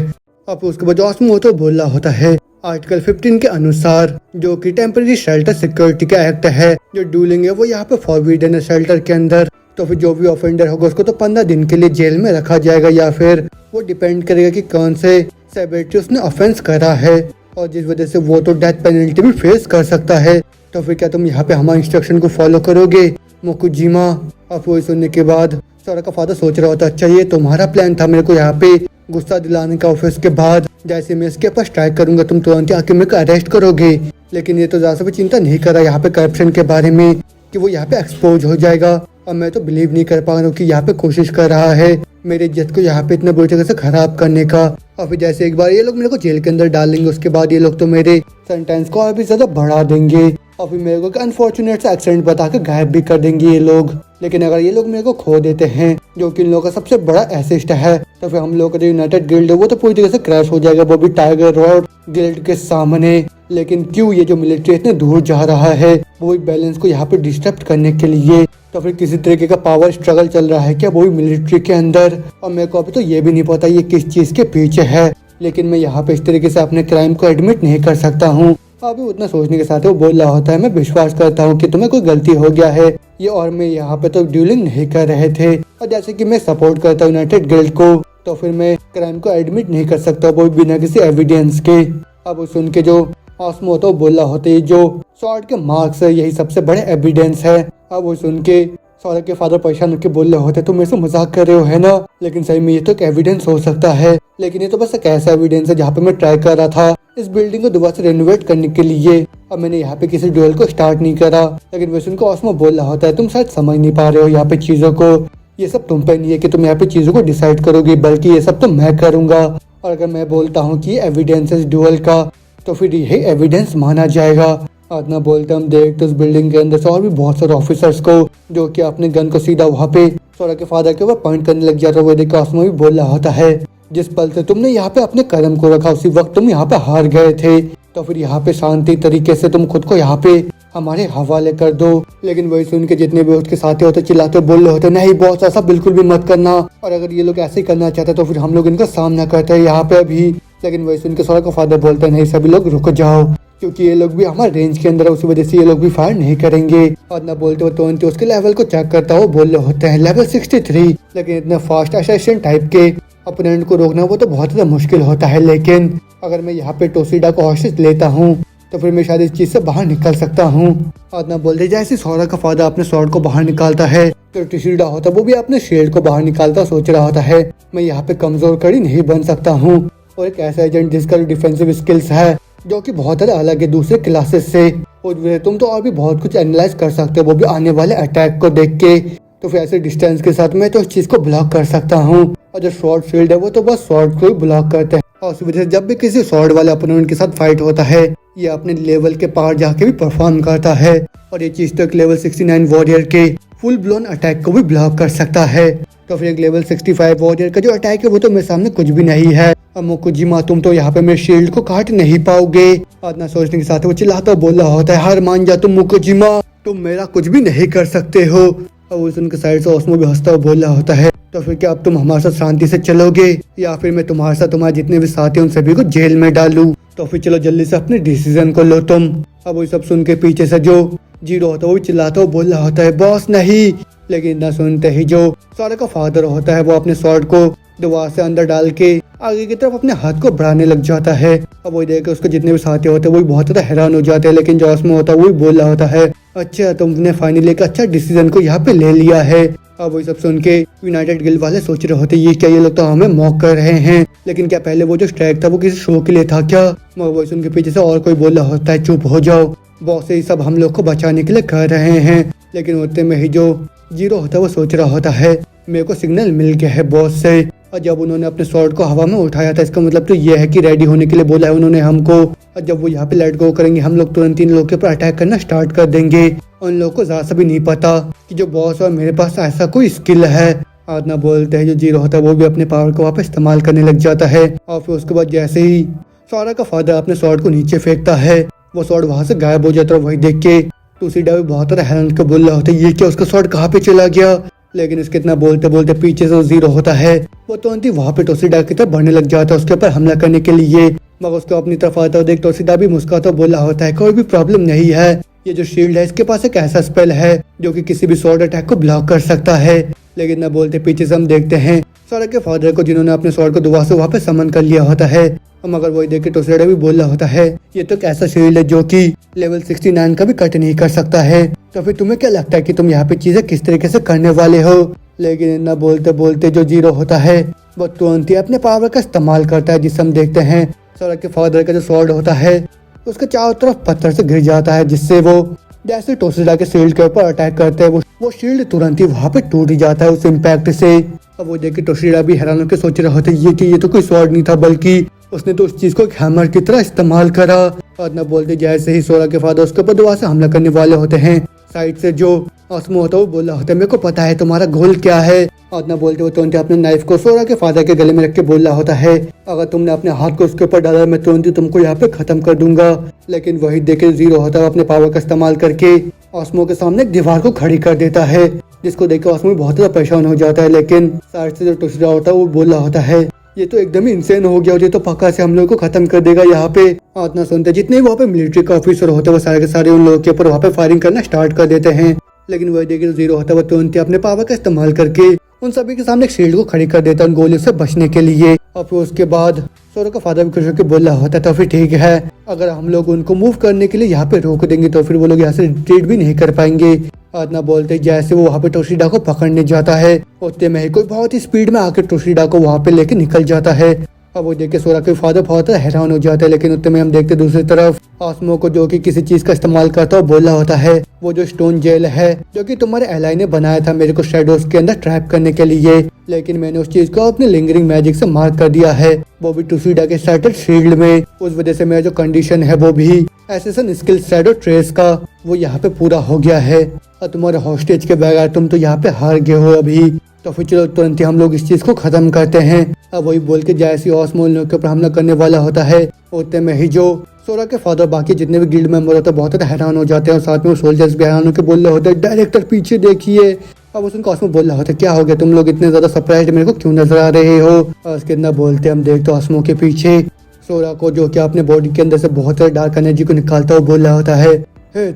अब उसके बाद ओस्मो तो बोल रहा होता है, आर्टिकल 15 के अनुसार, जो कि टेम्पररी शेल्टर सिक्योरिटी का एक्ट है, जो डूलिंग है वो यहाँ पे फॉरबिडन है शेल्टर के अंदर, तो फिर जो भी ऑफेंडर होगा उसको तो 15 दिन के लिए जेल में रखा जाएगा, या फिर वो डिपेंड करेगा कि कौन से सेवेरिटी उसने ऑफेंस करा है, और जिस वजह से वो तो डेथ पेनल्टी भी फेस कर सकता है। तो फिर क्या तुम यहाँ पे हमारे इंस्ट्रक्शन को फॉलो करोगे मोकुजिमा? अब वो सुनने के बाद सोरा का फादर सोच रहा होता, अच्छा ये तुम्हारा प्लान था मेरे को यहाँ पे गुस्सा दिलाने का, ऑफिस के बाद जैसे मैं इसके पास स्ट्राइक करूंगा तुम तुरंत आके मेरे को अरेस्ट करोगे। लेकिन ये तो ज्यादा भी चिंता नहीं कर रहा यहाँ पे करप्शन के बारे में कि वो यहाँ पे एक्सपोज हो जाएगा, और मैं तो बिलीव नहीं कर पा रहा हूँ कि यहाँ पे कोशिश कर रहा है मेरे इज्जत को यहाँ पे इतने बुरी तरह से खराब करने का। और फिर जैसे एक बार ये लोग मेरे को जेल के अंदर डालेंगे, उसके बाद ये लोग तो मेरे सेंटेंस को और भी ज्यादा बढ़ा देंगे, और फिर मेरे को अनफॉर्चुनेट से एक्सीडेंट बता के गायब भी कर देंगे ये लोग। लेकिन अगर ये लोग मेरे को खो देते हैं, जो कि इन लोगों का सबसे बड़ा एसिस्ट है, तो फिर हम लोग का जो यूनाइटेड गिल्ड है वो तो पूरी तरह से क्रैश हो जाएगा, वो भी टाइगर रॉड गिल्ड के सामने। लेकिन क्यों ये जो मिलिट्री इतने दूर जा रहा है, वो भी बैलेंस को यहाँ पे डिस्टर्ब करने के लिए, तो फिर किसी तरीके का पावर स्ट्रगल चल रहा है क्या वो भी मिलिट्री के अंदर? और मेरे को अभी तो ये भी नहीं पता ये किस चीज के पीछे है, लेकिन मैं यहाँ पे इस तरीके से अपने क्राइम को एडमिट नहीं कर सकता हूँ। अभी उतना सोचने के साथ वो बोल रहा होता है, मैं विश्वास करता हूँ कि तुम्हें कोई गलती हो गया है ये, और मैं यहाँ पे तो ड्यूलिंग नहीं कर रहे थे, और जैसे कि मैं सपोर्ट करता हूँ यूनाइटेड गिल्ड को, तो फिर मैं क्राइम को एडमिट नहीं कर सकता वो बिना किसी एविडेंस के। अब सुन के जो ओस्मो तो बोल रहा होता है, जो शॉर्ट के मार्क्स है यही सबसे बड़े एविडेंस है। अब वो सुन के सोरा के फादर परेशान होकर बोल रहे होते, तुम मेरे से मजाक कर रहे हो है ना? लेकिन सही में ये तो एक एविडेंस हो सकता है, लेकिन ये तो बस एक ऐसा एविडेंस है जहाँ पे मैं ट्राई कर रहा था इस बिल्डिंग को दोबारा से रेनोवेट करने के लिए, और मैंने यहाँ पे किसी ड्यूल को स्टार्ट नहीं करा। लेकिन वैसे उनको ओस्मो बोल रहा होता है, तुम शायद समझ नहीं पा रहे हो यहाँ पे चीजों को, ये सब तुम पे नहीं है कि तुम यहाँ पे चीजों को डिसाइड करोगे, बल्कि ये सब तो मैं करूंगा। और अगर मैं बोलता हूँ कि एविडेंस है ड्यूल का, तो फिर यही एविडेंस माना जाएगा। इतना बोलते हम देखते उस बिल्डिंग के अंदर से और भी बहुत सारे ऑफिसर्स को, जो कि अपने गन को सीधा वहाँ पे सोरा के फादर के ऊपर पॉइंट करने लग जाता है। वो देख ओस्मो भी बोल रहा होता है, जिस पल से तुमने यहाँ पे अपने कदम को रखा उसी वक्त तुम यहाँ पे हार गए थे, तो फिर यहाँ पे शांति तरीके से तुम खुद को यहाँ पे हमारे हवाले कर दो। लेकिन वही सुन के जितने भी उसके साथी होते चिल्लाते बोल रहे होते, नहीं बॉस ऐसा बिल्कुल भी मत करना, और अगर ये लोग ऐसे ही करना चाहते तो फिर हम लोग इनका सामना करते हैं यहाँ पे अभी। लेकिन वही सुन के सोरा का फादर बोलते हैं, नहीं सभी लोग रुक जाओ, क्योंकि ये लोग भी हमारे रेंज के अंदर है, उसी वजह से ये लोग भी फायर नहीं करेंगे। और ना बोलते हो तुरंत उसके लेवल को चेक करता हो, बोल रहे होते हैं लेवल 63। लेकिन इतने फास्ट असैसिन टाइप के अपोनेंट को रोकना वो तो बहुत ज्यादा मुश्किल होता है, लेकिन अगर मैं यहाँ पे टोसिडा को हॉस्टेज लेता हूँ तो फिर मैं शायद इस चीज से बाहर निकल सकता हूँ। और ना बोलते जैसे सोरा का फादर अपने स्वॉर्ड को बाहर निकालता है, तो टोसिडा होता वो भी अपने शील्ड को बाहर निकालता, सोच रहा होता है मैं यहाँ पे कमजोर कड़ी नहीं बन सकता हूँ, और एक ऐसा एजेंट जिसका डिफेंसिव स्किल्स है जो कि बहुत ज़्यादा अलग है दूसरे क्लासेस से। और तुम तो और भी बहुत कुछ एनालाइज कर सकते हो, वो भी आने वाले अटैक को देख के। तो फिर ऐसे डिस्टेंस के साथ मैं तो उस चीज को ब्लॉक कर सकता हूँ। और जो शॉर्ट फील्ड है वो तो बस शॉर्ट को ही ब्लॉक करते हैं। और उस वजह से जब भी किसी शॉर्ट वाले अपोनेंट के साथ फाइट होता है, ये अपने लेवल के पार जाके भी परफॉर्म करता है। और ये चीज तो एक लेवल 69 वॉरियर के फुल ब्लोन अटैक को भी ब्लॉक कर सकता है। तो फिर एक लेवल 65 वॉरियर का जो अटैक है वो तो मेरे सामने कुछ भी नहीं है। अब मोकोजिमा तुम तो यहाँ पे मेरे शील्ड को काट नहीं पाओगे। इतना सोचने के साथ वो चिल्लाता बोल रहा होता है, हार मान जा तुम मोकोजिमा, तुम मेरा कुछ भी नहीं कर सकते हो। और उनके साइड से ओस्मो भी हंसता हुआ बोल रहा होता है, तो फिर क्या अब तुम हमारे साथ शांति से चलोगे या फिर मैं तुम्हारे साथ तुम्हारे जितने भी साथी उन सभी को जेल में डालूं? तो फिर चलो जल्दी से अपने डिसीजन को लो तुम। अब वो सब सुन के पीछे से जो जीरो होता है वो चिल्लाता हुआ बोल रहा होता है, बॉस नहीं। लेकिन ना सुनते ही जो सौरव का फादर होता है वो अपने स्वॉर्ड को दीवार से अंदर डाल के आगे की तरफ अपने हाथ को बढ़ाने लग जाता है। अब वो देख के उसके जितने भी साथी होते हैं वो भी बहुत ज्यादा हैरान हो जाते हैं। लेकिन जो ओस्मो होता है वो भी बोल रहा होता है, अच्छा तुमने फाइनली एक अच्छा डिसीजन को यहाँ पे ले लिया है। अब वही सब सुन के यूनाइटेड गिल्ड वाले सोच रहे होते ये क्या, ये लोग तो हमें मॉक कर रहे हैं। लेकिन क्या पहले वो जो स्ट्राइक था वो किसी शो के लिए था क्या? मगर वही सुन के पीछे से और कोई बोल रहा होता है, चुप हो जाओ, बॉस ये सब हम लोग को बचाने के लिए कर रहे हैं। लेकिन उतने में ही जो जीरो होता है वो सोच रहा होता है, मेरे को सिग्नल मिल गया है बॉस से। और जब उन्होंने अपने स्वॉर्ड को हवा में उठाया था इसका मतलब तो ये है कि रेडी होने के लिए बोला है उन्होंने हमको। और जब वो यहाँ पे लेट गो करेंगे हम लोग तुरंत इन लोगों के ऊपर अटैक करना स्टार्ट कर देंगे। उन लोगों को ज्यादा सा भी नहीं पता कि जो बॉस और मेरे पास ऐसा कोई स्किल है। आदना बोलते हैं जो जीरो होता है वो भी अपने पावर को वापस इस्तेमाल करने लग जाता है। और फिर उसके बाद जैसे ही सौरव का फादर अपने स्वॉर्ड को नीचे फेंकता है वो स्वॉर्ड वहां से गायब हो जाता है। वही देख के टूसीडा भी बहुत ज्यादा हैरान के बोल रहा होता है, ये क्या, उसका स्वॉर्ड कहाँ पे चला गया? लेकिन इसके इतना बोलते बोलते पीछे से जीरो होता है वो तुरंत ही वहाँ पे टोसीडा की तरफ बढ़ने लग जाता है उसके ऊपर हमला करने के लिए। मगर उसको अपनी तरफ आता है देख टोसीडा भी मुस्कुराता बोल रहा होता है, कोई भी प्रॉब्लम नहीं है, ये जो शील्ड है इसके पास एक ऐसा स्पेल है जो कि किसी भी स्वॉर्ड अटैक को ब्लॉक कर सकता है। लेकिन न बोलते पीछे से हम देखते हैं सौरव के फादर को जिन्होंने अपने स्वॉर्ड को दोबारा से वापस समन कर लिया होता है। मगर वही देख के टोसीडा भी बोल रहा होता है, ये तो एक ऐसा शील्ड है जो कि लेवल 69 का भी कट नहीं कर सकता है। तो फिर तुम्हें क्या लगता है कि तुम यहाँ पे चीजें किस तरीके से करने वाले हो? लेकिन न बोलते बोलते जो जीरो होता है वो तुरंत ही अपने पावर का इस्तेमाल करता है, जिससे हम देखते हैं सौरव के फादर का जो स्वॉर्ड होता है उसके चारों तरफ पत्थर से घिर जाता है, जिससे वो जैसे टोसीडा के शील्ड के ऊपर अटैक करते हैं वो शील्ड तुरंत ही वहाँ पे टूट जाता है उस इम्पैक्ट से। अब वो देख के टोसीडा भी हैरान होकर सोच रहे होते ये तो कोई स्वॉर्ड नहीं था बल्कि उसने तो उस चीज को एक हैमर की तरह इस्तेमाल करा। और न बोलते जैसे ही सौरव के फादर उसके ऊपर दोबारा से हमला करने वाले होते हैं साइड से जो ओस्मो होता है वो बोल रहा होता है, मेरे को पता है तुम्हारा गोल क्या है। और न बोलते वो तुरंत अपने नाइफ को सौरव के फादर के गले में रख के बोल रहा होता है, अगर तुमने अपने हाथ को उसके ऊपर डाला मैं तुरंत ही तुमको यहाँ पे खत्म कर दूंगा। लेकिन वही देखे जीरो होता है अपने पावर का इस्तेमाल करके ओस्मो के सामने एक दीवार को खड़ी कर देता है, जिसको देख के ओस्मो बहुत ज्यादा परेशान हो जाता है। लेकिन साइड से जो टोसीडा होता है वो बोल रहा होता है, ये तो एकदम ही इंसेन हो गया, ये तो पक्का से हम लोग को खत्म कर देगा यहाँ पे। इतना सुनते जितने भी वहाँ पे मिलिट्री का ऑफिसर होते हैं वो सारे के सारे उन लोगों के ऊपर वहाँ पे फायरिंग करना स्टार्ट कर देते हैं। लेकिन वही देखिए जीरो होता है वो तुरंत ही अपने पावर का इस्तेमाल करके उन सभी के सामने एक शील्ड को खड़ी कर देता है उन गोलियों से बचने के लिए। और फिर उसके बाद सौरव का फादर भी खुश होकर बोल रहा होता है, तो फिर ठीक है, अगर हम लोग उनको मूव करने के लिए यहाँ पे रोक देंगे तो फिर वो लोग यहाँ से रिट्रीट भी नहीं कर पाएंगे। इतना बोलते जैसे वो वहाँ पे टोसीडा को पकड़ने जाता है उतने में ही कोई बहुत ही स्पीड में आकर टोसीडा को वहाँ पे लेके निकल जाता है। अब वो देख के सौरव के फादर बहुत हैरान हो जाता है। लेकिन उतने में हम देखते दूसरी तरफ ओस्मो को जो कि किसी चीज का इस्तेमाल करता है बोल रहा होता है, वो जो स्टोन जेल है जो कि तुम्हारे एलाई ने बनाया था मेरे को शैडोज के अंदर ट्रैप करने के लिए, लेकिन मैंने उस चीज को अपने लिंगरिंग मैजिक से मार्क कर दिया है, वो भी टोसीडा के शैटर्ड शील्ड में। उस वजह से मेरा जो कंडीशन है वो भी एसेसन स्किल शैडो ट्रेस का वो यहाँ पे पूरा हो गया है। और तुम्हारे हॉस्टेज के बगैर तुम तो यहाँ पे हार गए हो अभी। तो फिर चलो तुरंत ही हम लोग इस चीज को खत्म करते हैं। अब वही बोल के जैसे ओस्मो उन लोगों के ऊपर हमला करने वाला होता है उतने में ही जो सौरव के फादर बाकी जितने भी गिल्ड मेंबर होते हैं बहुत ज्यादा हैरान हो जाते हैं। और साथ में सोल्जर्स भी हैरान होकर बोल रहे होते हैं, डायरेक्टर पीछे देखिए। अब उसको ओस्मो बोल रहा होता है, क्या हो गया, तुम लोग इतने ज्यादा सरप्राइज मेरे को क्यों नजर आ रहे हो? और उसके अंदर बोलते हम देखते ओस्मो के पीछे सौरव को जो कि अपने बॉडी के अंदर से बहुत ज्यादा डार्क एनर्जी को निकालता हुआ बोल रहा होता है,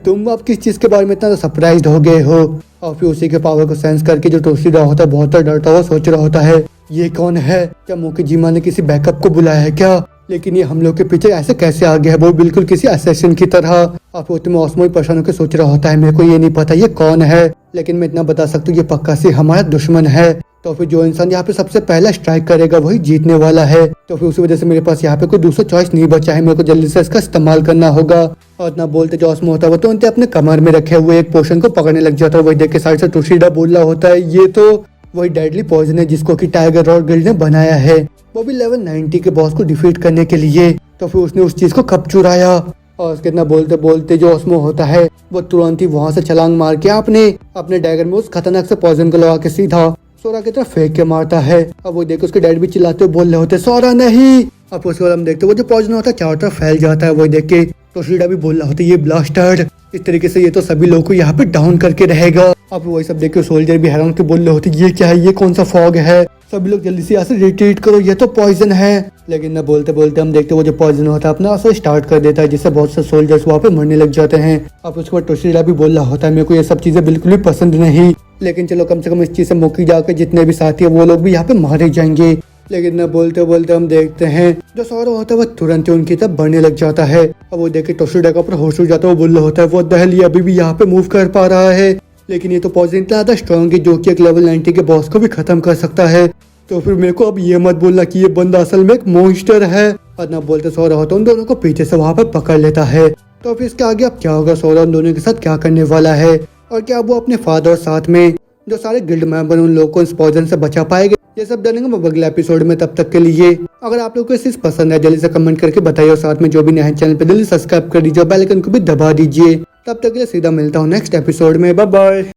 तुम अब किस चीज के बारे में इतना सरप्राइज हो गए हो? और फिर उसी के पावर को सेंस करके जो टोसीडा होता है बहुत डरता हुआ सोच रहा होता है, ये कौन है? क्या मोकोजिमा ने किसी बैकअप को बुलाया है क्या? लेकिन ये हम लोग के पीछे ऐसे कैसे आ गया है, वो बिल्कुल किसी असैसिन की तरह। आप उतने ऑस्मो परेशान होकर सोच रहा होता है मेरे को ये नहीं पता ये कौन है, लेकिन मैं इतना बता सकता हूँ ये पक्का से हमारा दुश्मन है। तो फिर जो इंसान यहाँ पे सबसे पहला स्ट्राइक करेगा वही जीतने वाला है। तो फिर उसी वजह से मेरे पास यहाँ पे कोई दूसरा चॉइस नहीं बचा है, मेरे को जल्दी से इसका इस्तेमाल करना होगा। और ना बोलते जो ऑस्मो होता है वो तो उनके अपने कमर में रखे हुए एक पोशन को पकड़ने लग जाता है। वही देख के साइड से टोशिडा बोल रहा होता है ये तो वही डेडली पॉइजन है जिसको कि टाइगर रॉड गिल्ड ने बनाया है, वो भी लेवल 90 के बॉस को डिफीट करने के लिए। तो फिर उसने उस चीज को कब चुराया। और उसके इतना बोलते बोलते जो ऑस्मो होता है वो तुरंत ही वहां से छलांग मार के अपने डैगर में उस खतरनाक से पॉइजन को लगा के सीधा सोरा की तरफ फेंक के मारता है। अब वो देखो उसके डैड भी चिल्लाते हुए बोल रहे होते सोरा नहीं। अब उसके बाद हम देखते वो जो पॉइजन होता है चारों तरफ फैल जाता है। वो देख के टोशिडा भी बोल रहा होता है ये ब्लास्टर, इस तरीके से ये तो सभी लोगों को यहाँ पे डाउन करके रहेगा। अब वही सब देख के सोल्जर भी हैरान के बोल रहे होते ये क्या है, ये कौन सा फॉग है, सभी लोग जल्दी से यहाँ से रिट्रीट करो ये तो पॉइजन है। लेकिन ना बोलते बोलते हम देखते वो जो पॉइजन होता है अपना असर स्टार्ट कर देता है, जिससे बहुत से सोल्जर्स वहाँ पे मरने लग जाते हैं। अब उसके बाद टोशिडा भी बोल रहा होता है मेरे को ये सब चीजें बिल्कुल भी पसंद नहीं, लेकिन चलो कम से कम इस चीज से मुक्ति जाकर जितने भी साथी है वो लोग भी यहाँ पे मारे जाएंगे। लेकिन न बोलते बोलते हम देखते हैं जो सोरा होता है वो तुरंत ही उनकी तरफ बढ़ने लग जाता है। अब वो देख के टोशिडा का ऊपर होश हो जाता है, वो बोल रहा होता है वो दहल ये अभी भी यहाँ पे मूव कर पा रहा है, लेकिन ये तो पॉइजन इतना ज्यादा स्ट्रॉन्ग है जो कि एक लेवल 90 के बॉस को भी खत्म कर सकता है। तो फिर मेरे को अब ये मत बोलना कि ये बंदा असल में एक मॉन्स्टर है। और ना बोलते सोरा होता है उन दोनों को पीछे से वहां पर पकड़ लेता है। तो फिर इसके आगे अब क्या होगा, सोरा उन दोनों के साथ क्या करने वाला है, और क्या वो अपने फादर और साथ में जो सारे गिल्ड मेंबर उन लोगों को इस पॉइजन से बचा पाएंगे, ये सब जानेंगे मैं अगले एपिसोड में। तब तक के लिए अगर आप लोगों को इस चीज पसंद है जल्दी से कमेंट करके बताइए, और साथ में जो भी नए चैनल पे जल्दी सब्सक्राइब कर दीजिए, बेल आइकन को भी दबा दीजिए। तब तक के लिए सीधा मिलता हूँ नेक्स्ट एपिसोड में, बाय बाय।